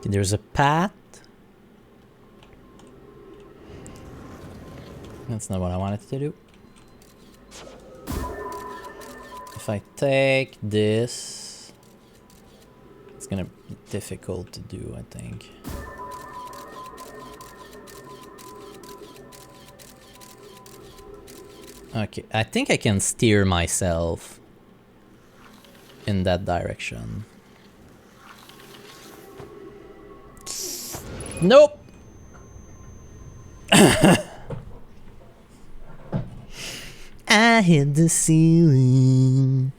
There's a path. That's not what I wanted to do. If I take this, it's gonna be difficult to do, I think. Okay, I think I can steer myself in that direction. Nope. I hit the ceiling.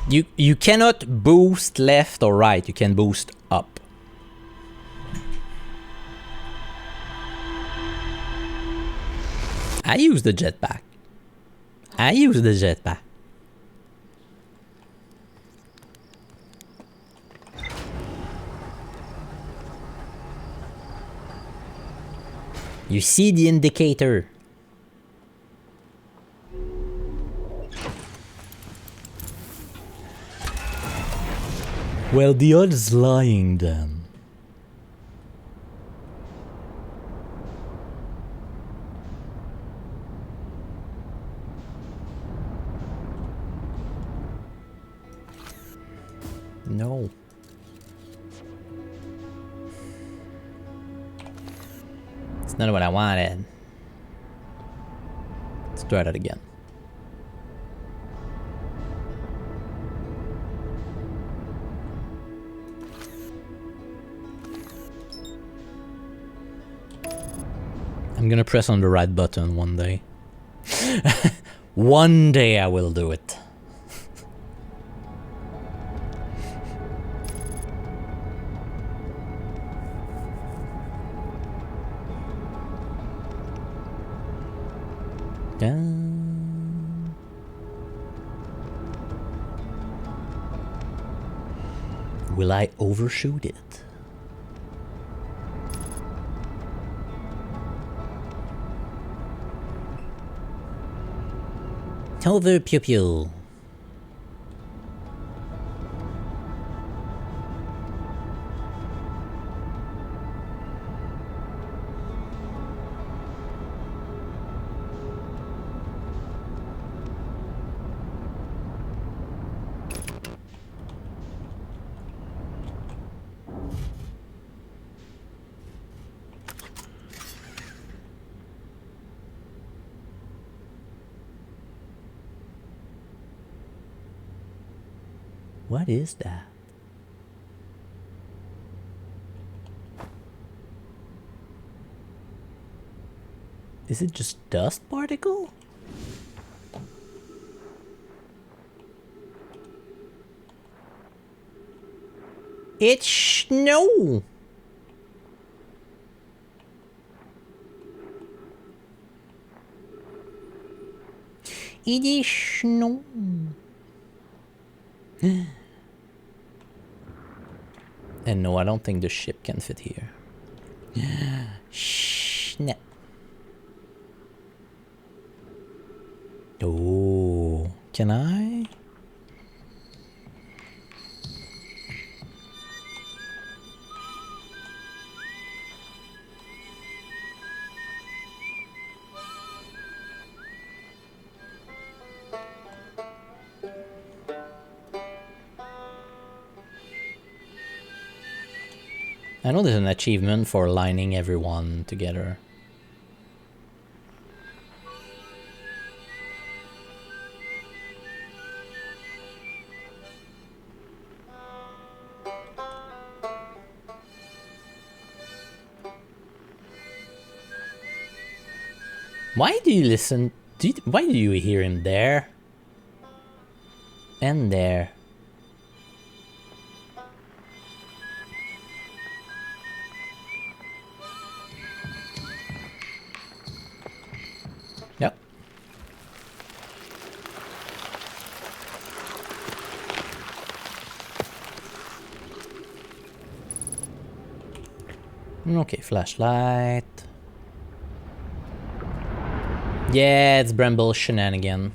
You cannot boost left or right. You can boost up. I use the jetpack. I use the jetpack. You see the indicator. Well, the odd's lying then. No. It's not what I wanted. Let's try that again. I'm gonna press on the right button one day. One day I will do it. Will I overshoot it? Over pew pew. What is that? Is it just dust particle? It's snow. It is snow. And no, I don't think the ship can fit here. Snap. Oh, can I? I know there's an achievement for lining everyone together. Why do you listen? Why do you hear him there? And there. Yep. Okay, flashlight. Yeah, it's Bramble shenanigan.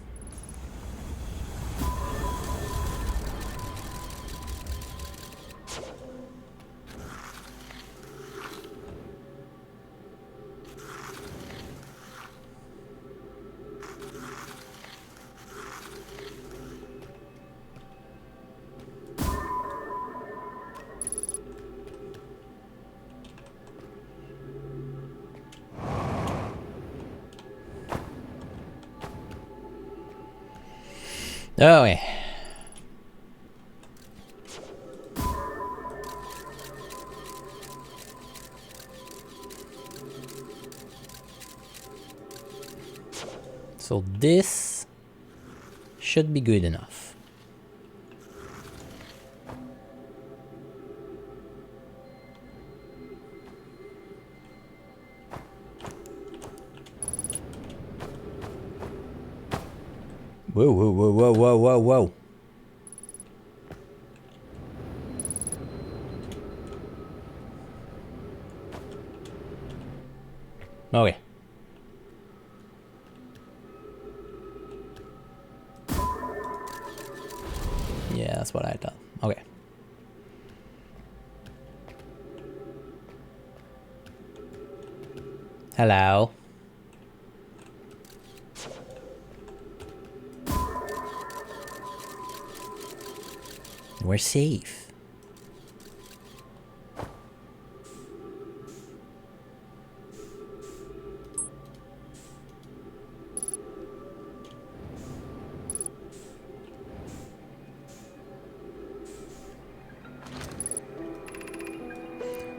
Oh yeah. So this should be good enough. Whoa, whoa, whoa, whoa, whoa, whoa, whoa. Okay. Yeah, that's what I thought. Okay. Hello. We're safe.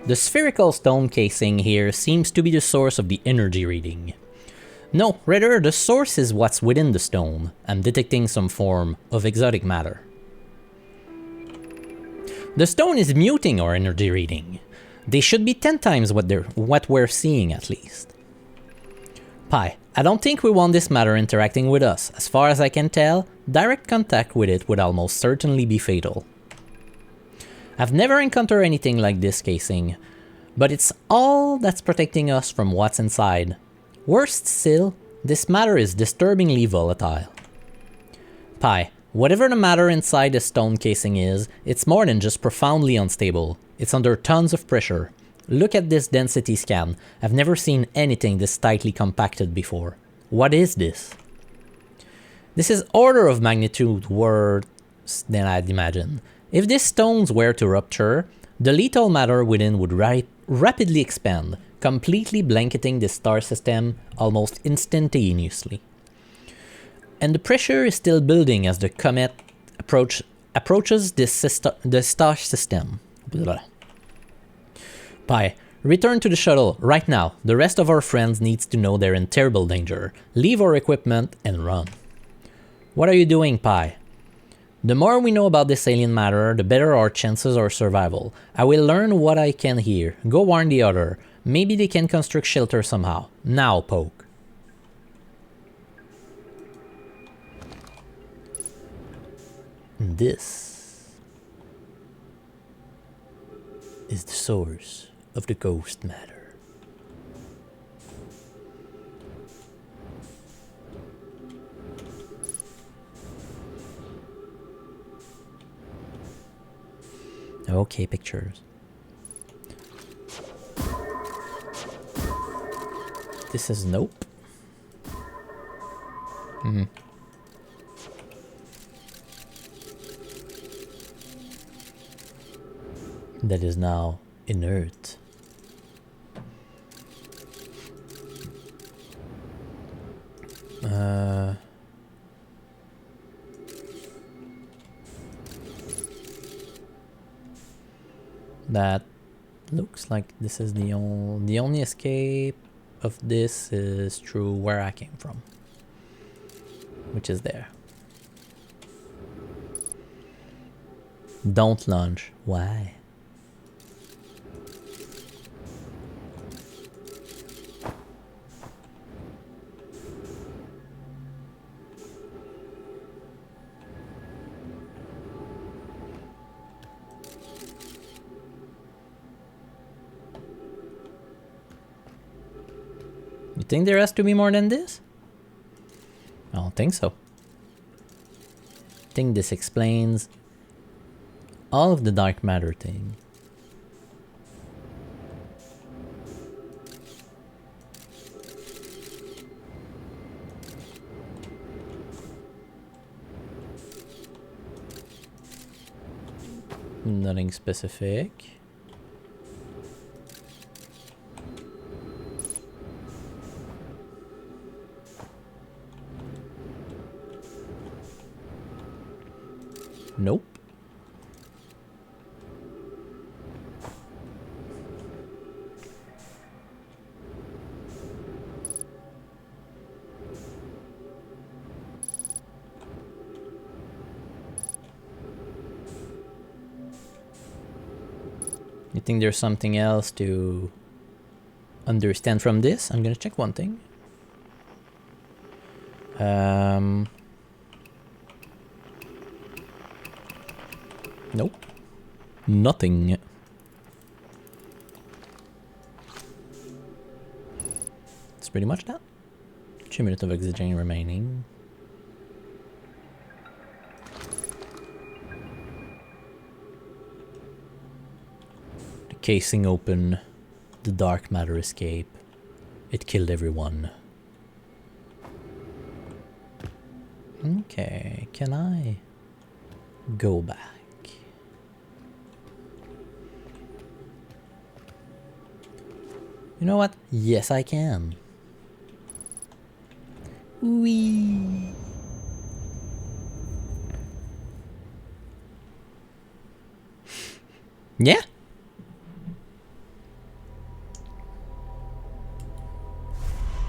The spherical stone casing here seems to be the source of the energy reading. No, rather the source is what's within the stone. I'm detecting some form of exotic matter. The stone is muting our energy reading. They should be 10 times what we're seeing at least. Pi, I don't think we want this matter interacting with us. As far as I can tell, direct contact with it would almost certainly be fatal. I've never encountered anything like this casing, but it's all that's protecting us from what's inside. Worst still, this matter is disturbingly volatile. Pi, whatever the matter inside the stone casing is, it's more than just profoundly unstable. It's under tons of pressure. Look at this density scan. I've never seen anything this tightly compacted before. What is this? This is order of magnitude worse than I'd imagine. If these stones were to rupture, the lethal matter within would rapidly expand, completely blanketing the star system almost instantaneously. And the pressure is still building as the comet approaches the star system. Blah. Pi, return to the shuttle right now. The rest of our friends needs to know they're in terrible danger. Leave our equipment and run. What are you doing, Pi? The more we know about this alien matter, the better our chances of survival. I will learn what I can here. Go warn the other. Maybe they can construct shelter somehow. Now, Poke. This is the source of the ghost matter. Okay, pictures. This is nope. That is now inert. That looks like this is the only escape of this is through where I came from, which is there. Don't lunge. Why? You think there has to be more than this? I don't think so. I think this explains all of the dark matter thing. Nothing specific. Nope. You think there's something else to understand from this? I'm gonna check one thing. Nope. Nothing. It's pretty much that. 2 minutes of oxygen remaining. The casing open. The dark matter escape. It killed everyone. Okay, can I go back? You know what? Yes, I can. Whee! Yeah?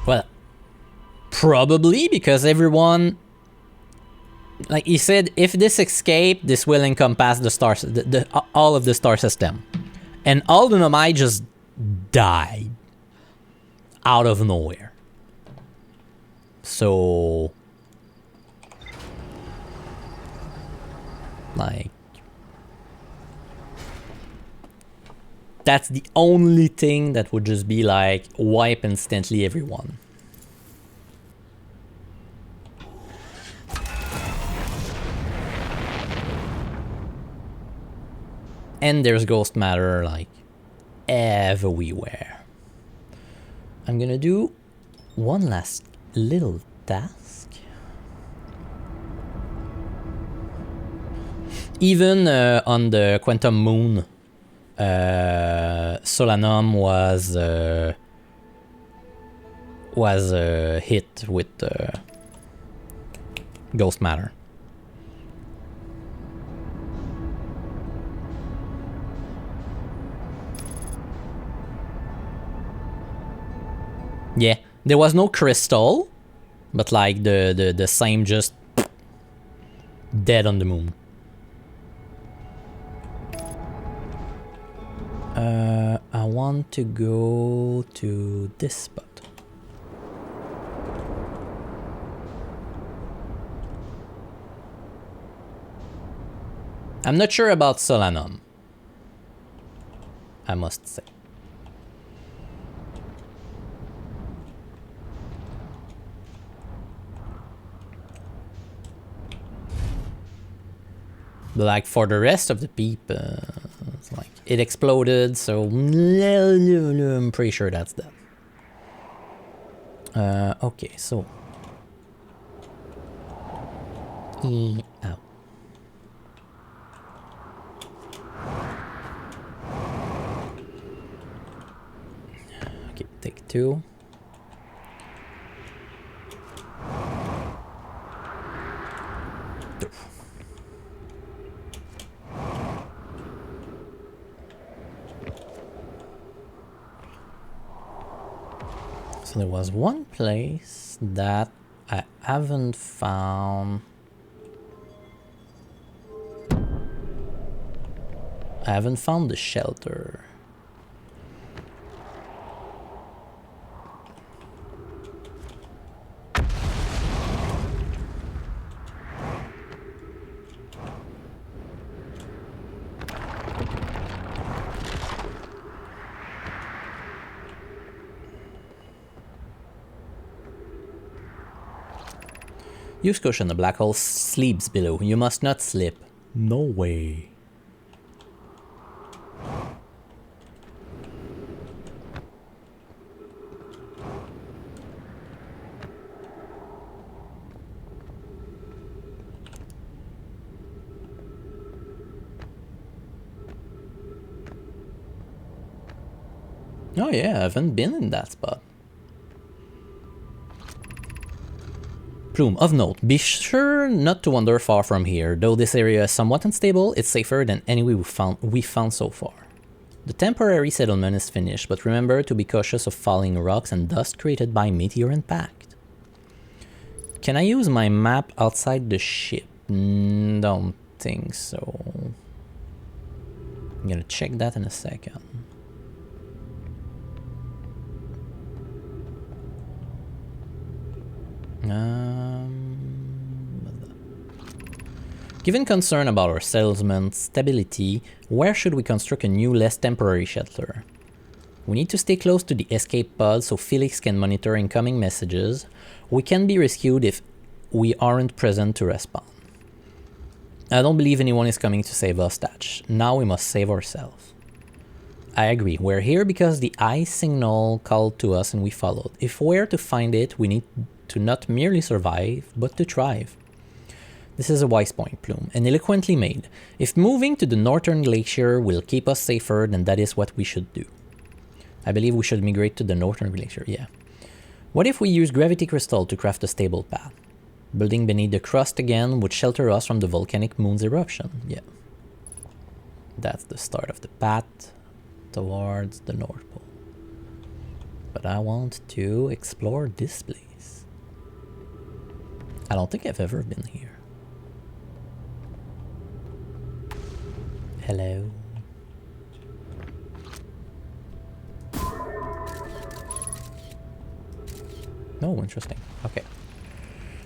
Well, probably because everyone... Like he said, if this escape, this will encompass the stars, all of the star system. And all the Nomai just died. Out of nowhere. So... Like... That's the only thing that would just be like, wipe instantly everyone. And there's ghost matter like everywhere. I'm gonna do one last little task. Even on the Quantum Moon, Solanum was hit with ghost matter. Yeah, there was no crystal, but like the same just dead on the moon. I want to go to this spot. I'm not sure about Solanum, I must say. But like for the rest of the people, it's like it exploded, so I'm pretty sure that's that. Okay, so out. Okay, take 2. So there was one place that I haven't found. I haven't found the shelter. Use caution, the black hole sleeps below. You must not slip. No way. Oh yeah, I haven't been in that spot. Plume, of note, be sure not to wander far from here. Though this area is somewhat unstable, it's safer than any we found so far. The temporary settlement is finished, but remember to be cautious of falling rocks and dust created by meteor impact. Can I use my map outside the ship? Don't think so. I'm gonna check that in a second. Given concern about our settlement's stability, where should we construct a new, less temporary shelter? We need to stay close to the escape pod so Felix can monitor incoming messages. We can be rescued if we aren't present to respond. I don't believe anyone is coming to save us, Thatch. Now we must save ourselves. I agree. We're here because the eye signal called to us and we followed. If we're to find it, we need to not merely survive, but to thrive. This is a wise point, Plume, and eloquently made. If moving to the northern glacier will keep us safer, then that is what we should do. I believe we should migrate to the northern glacier, yeah. What if we use gravity crystal to craft a stable path? Building beneath the crust again would shelter us from the volcanic moon's eruption, yeah. That's the start of the path towards the North Pole. But I want to explore this place. I don't think I've ever been here. Hello. Oh, interesting. Okay.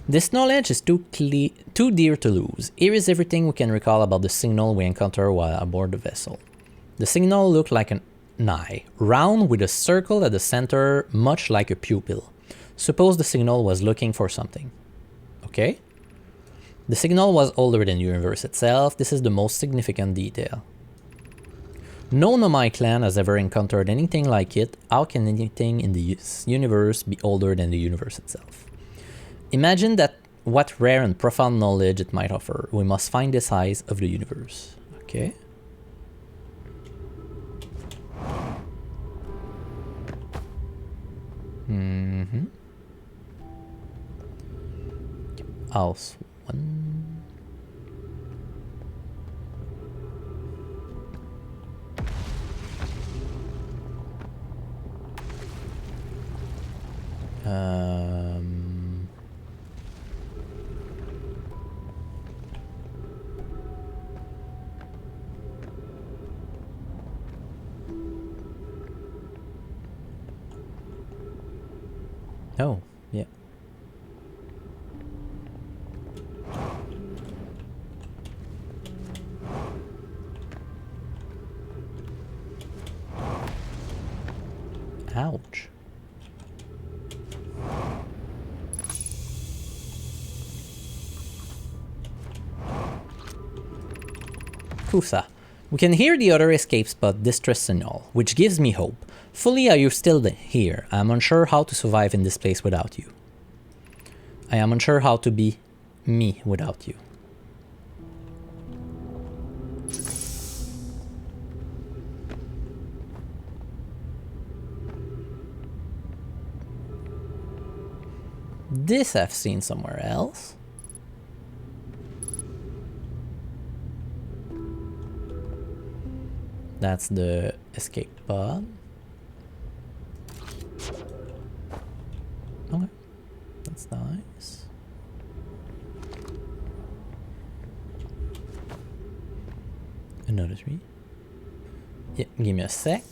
This knowledge is too dear to lose. Here is everything we can recall about the signal we encountered while aboard the vessel. The signal looked like an eye, round with a circle at the center, much like a pupil. Suppose the signal was looking for something. Okay? The signal was older than the universe itself. This is the most significant detail. No Nomai clan has ever encountered anything like it. How can anything in the universe be older than the universe itself? Imagine that what rare and profound knowledge it might offer. We must find the size of the universe. Okay. House 1. Oh, yeah. Ouch. Kusa. We can hear the other escape spot distress signal, which gives me hope. Fully, are you still here? I am unsure how to survive in this place without you. I am unsure how to be me without you. This I've seen somewhere else. That's the escape pod. Okay, that's nice. Another tree. Yeah, give me a sec.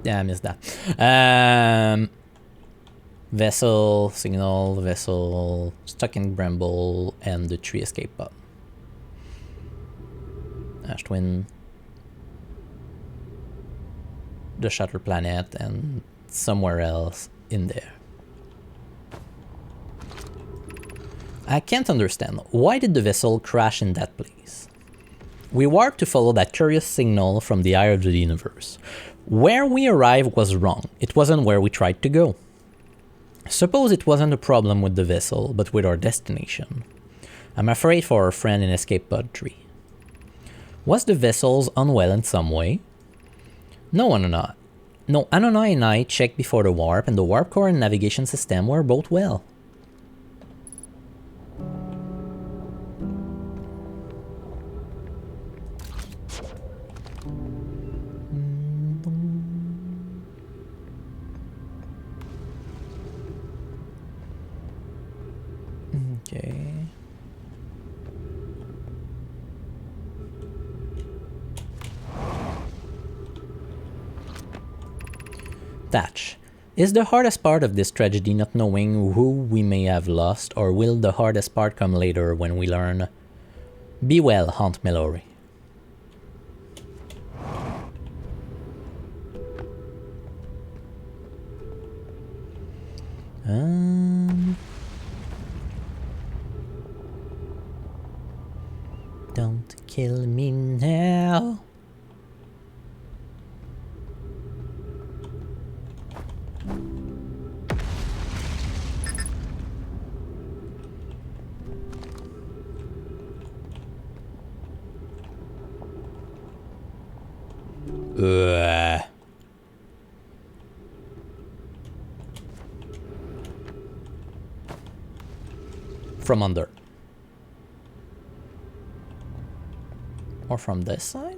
Yeah, I missed that. Vessel, signal, vessel, stuck in bramble, and the tree escape pod. Ash Twin, the Shutter Planet, and somewhere else in there. I can't understand. Why did the vessel crash in that place? We warped to follow that curious signal from the eye of the universe. Where we arrived was wrong. It wasn't where we tried to go. Suppose it wasn't a problem with the vessel, but with our destination. I'm afraid for our friend in Escape Pod 3. Was the vessel unwell in some way? No, Anonai and I checked before the warp, and the warp core and navigation system were both well. Okay. Thatch. Is the hardest part of this tragedy not knowing who we may have lost, or will the hardest part come later when we learn? Be well, Aunt Mallory. Don't kill me now. From under. Or from this side?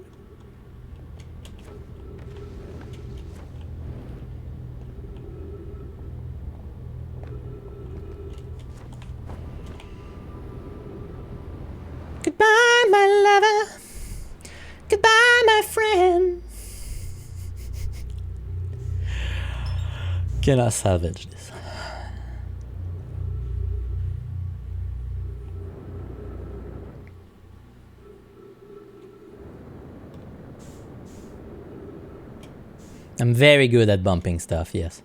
Goodbye, my lover. Goodbye, my friend. Can I salvage this? I'm very good at bumping stuff, yes.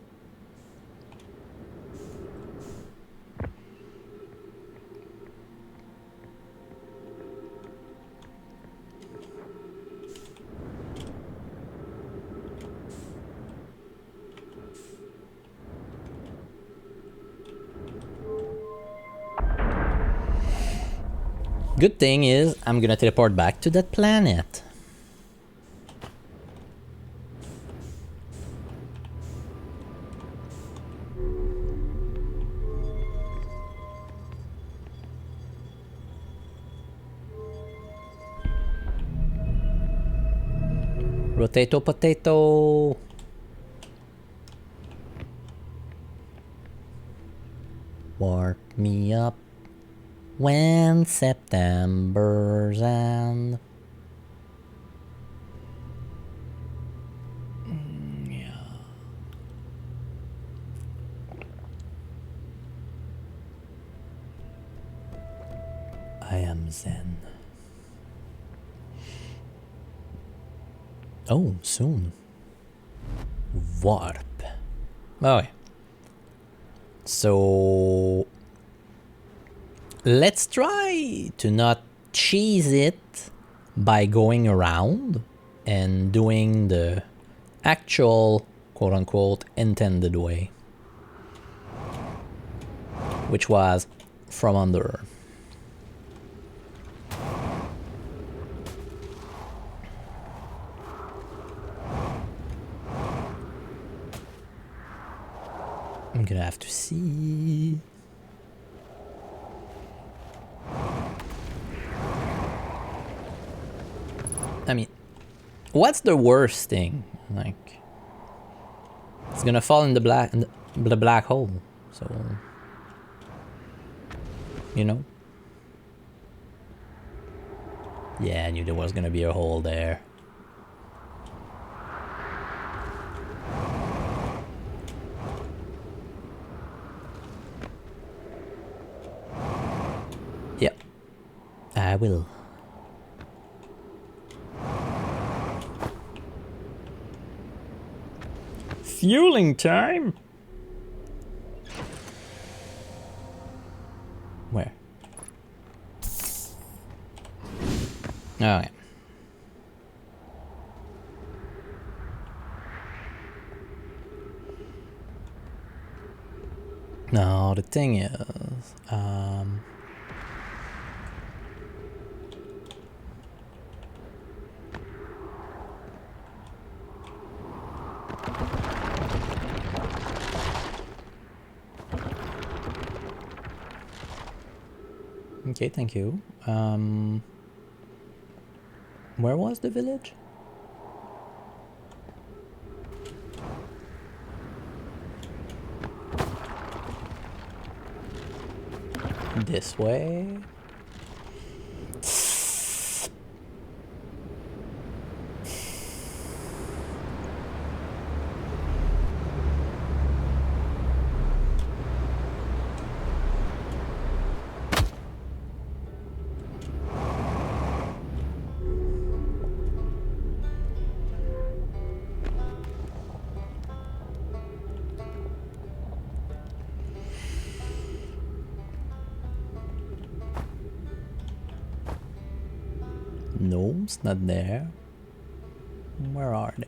Good thing is, I'm gonna teleport back to that planet. Potato, potato. Warp me up when September's end. Yeah. I am Zen. Oh, soon. Warp. Okay. So let's try to not cheese it by going around and doing the actual quote-unquote intended way, which was from under. I'm gonna have to see. I mean, what's the worst thing? Like, it's gonna fall in the black hole. So, you know. Yeah, I knew there was gonna be a hole there. Yep, I will. Fueling time? Where? Oh, yeah. No, the thing is, okay, thank you. Where was the village? This way? gnomes, not there. Where are they?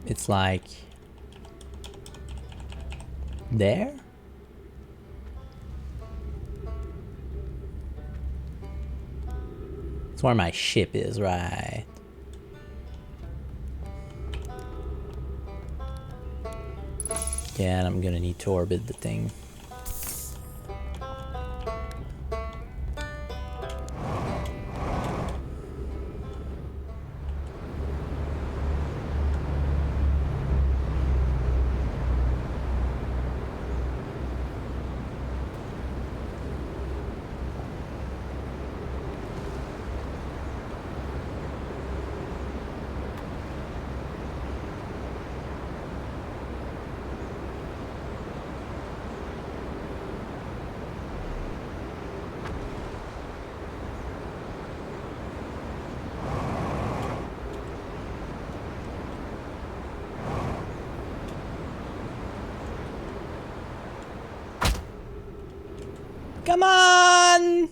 It's like there? It's where my ship is, right? Yeah, and I'm gonna need to orbit the thing. Come on!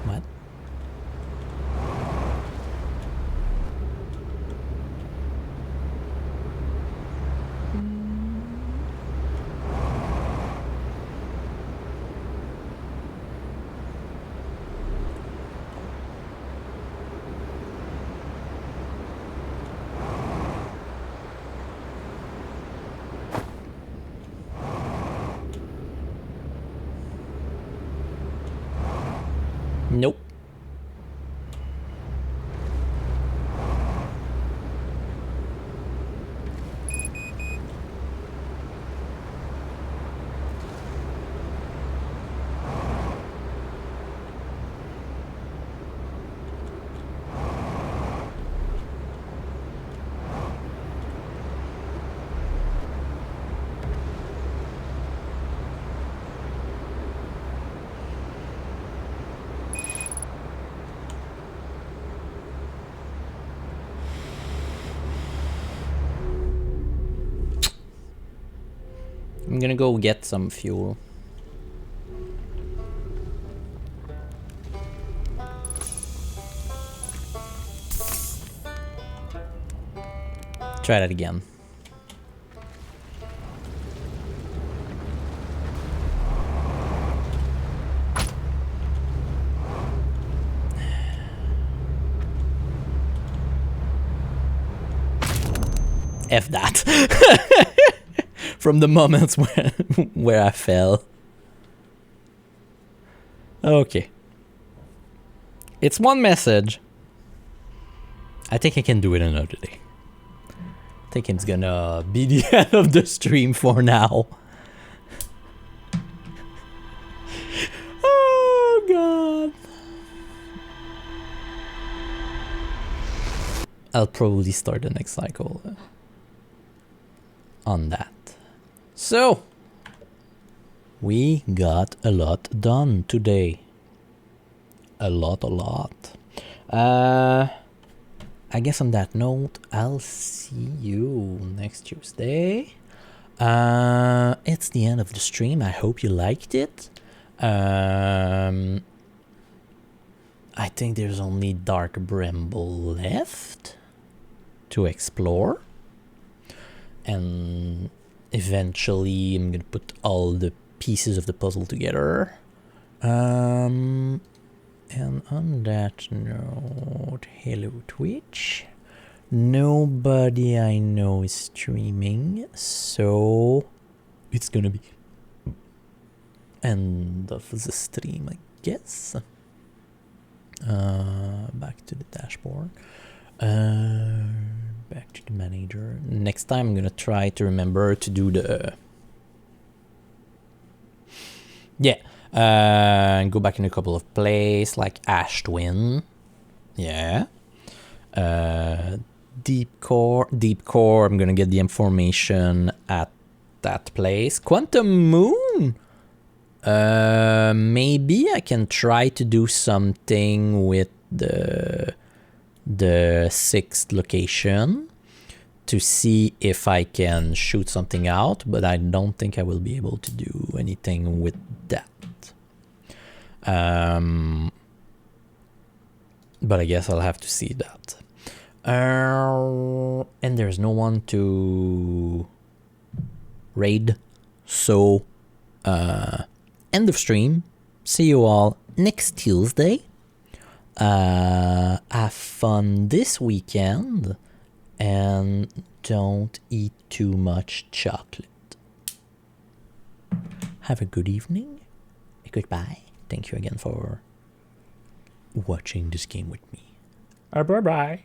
What? Nope. I'm gonna go get some fuel. Try that again. F that. From the moments where I fell. Okay. It's one message. I think I can do it another day. I think it's gonna be the end of the stream for now. Oh god. I'll probably start the next cycle on that. So, we got a lot done today. A lot. I guess on that note, I'll see you next Tuesday. It's the end of the stream. I hope you liked it. I think there's only Dark Bramble left to explore. And eventually I'm gonna put all the pieces of the puzzle together. And on that note, hello Twitch. Nobody I know is streaming, so it's gonna be end of the stream, I guess. Back to the dashboard. Back to the manager. Next time I'm gonna try to remember to do the... Yeah. Go back in a couple of places, like Ash Twin. Yeah. Deep core, I'm gonna get the information at that place. Quantum Moon? Maybe I can try to do something with the 6th location to see if I can shoot something out, but I don't think I will be able to do anything with that. But I guess I'll have to see that. And there's no one to raid, so end of stream. See you all next Tuesday. Have fun this weekend and don't eat too much chocolate. Have a good evening. Goodbye. Thank you again for watching this game with me. Bye-bye.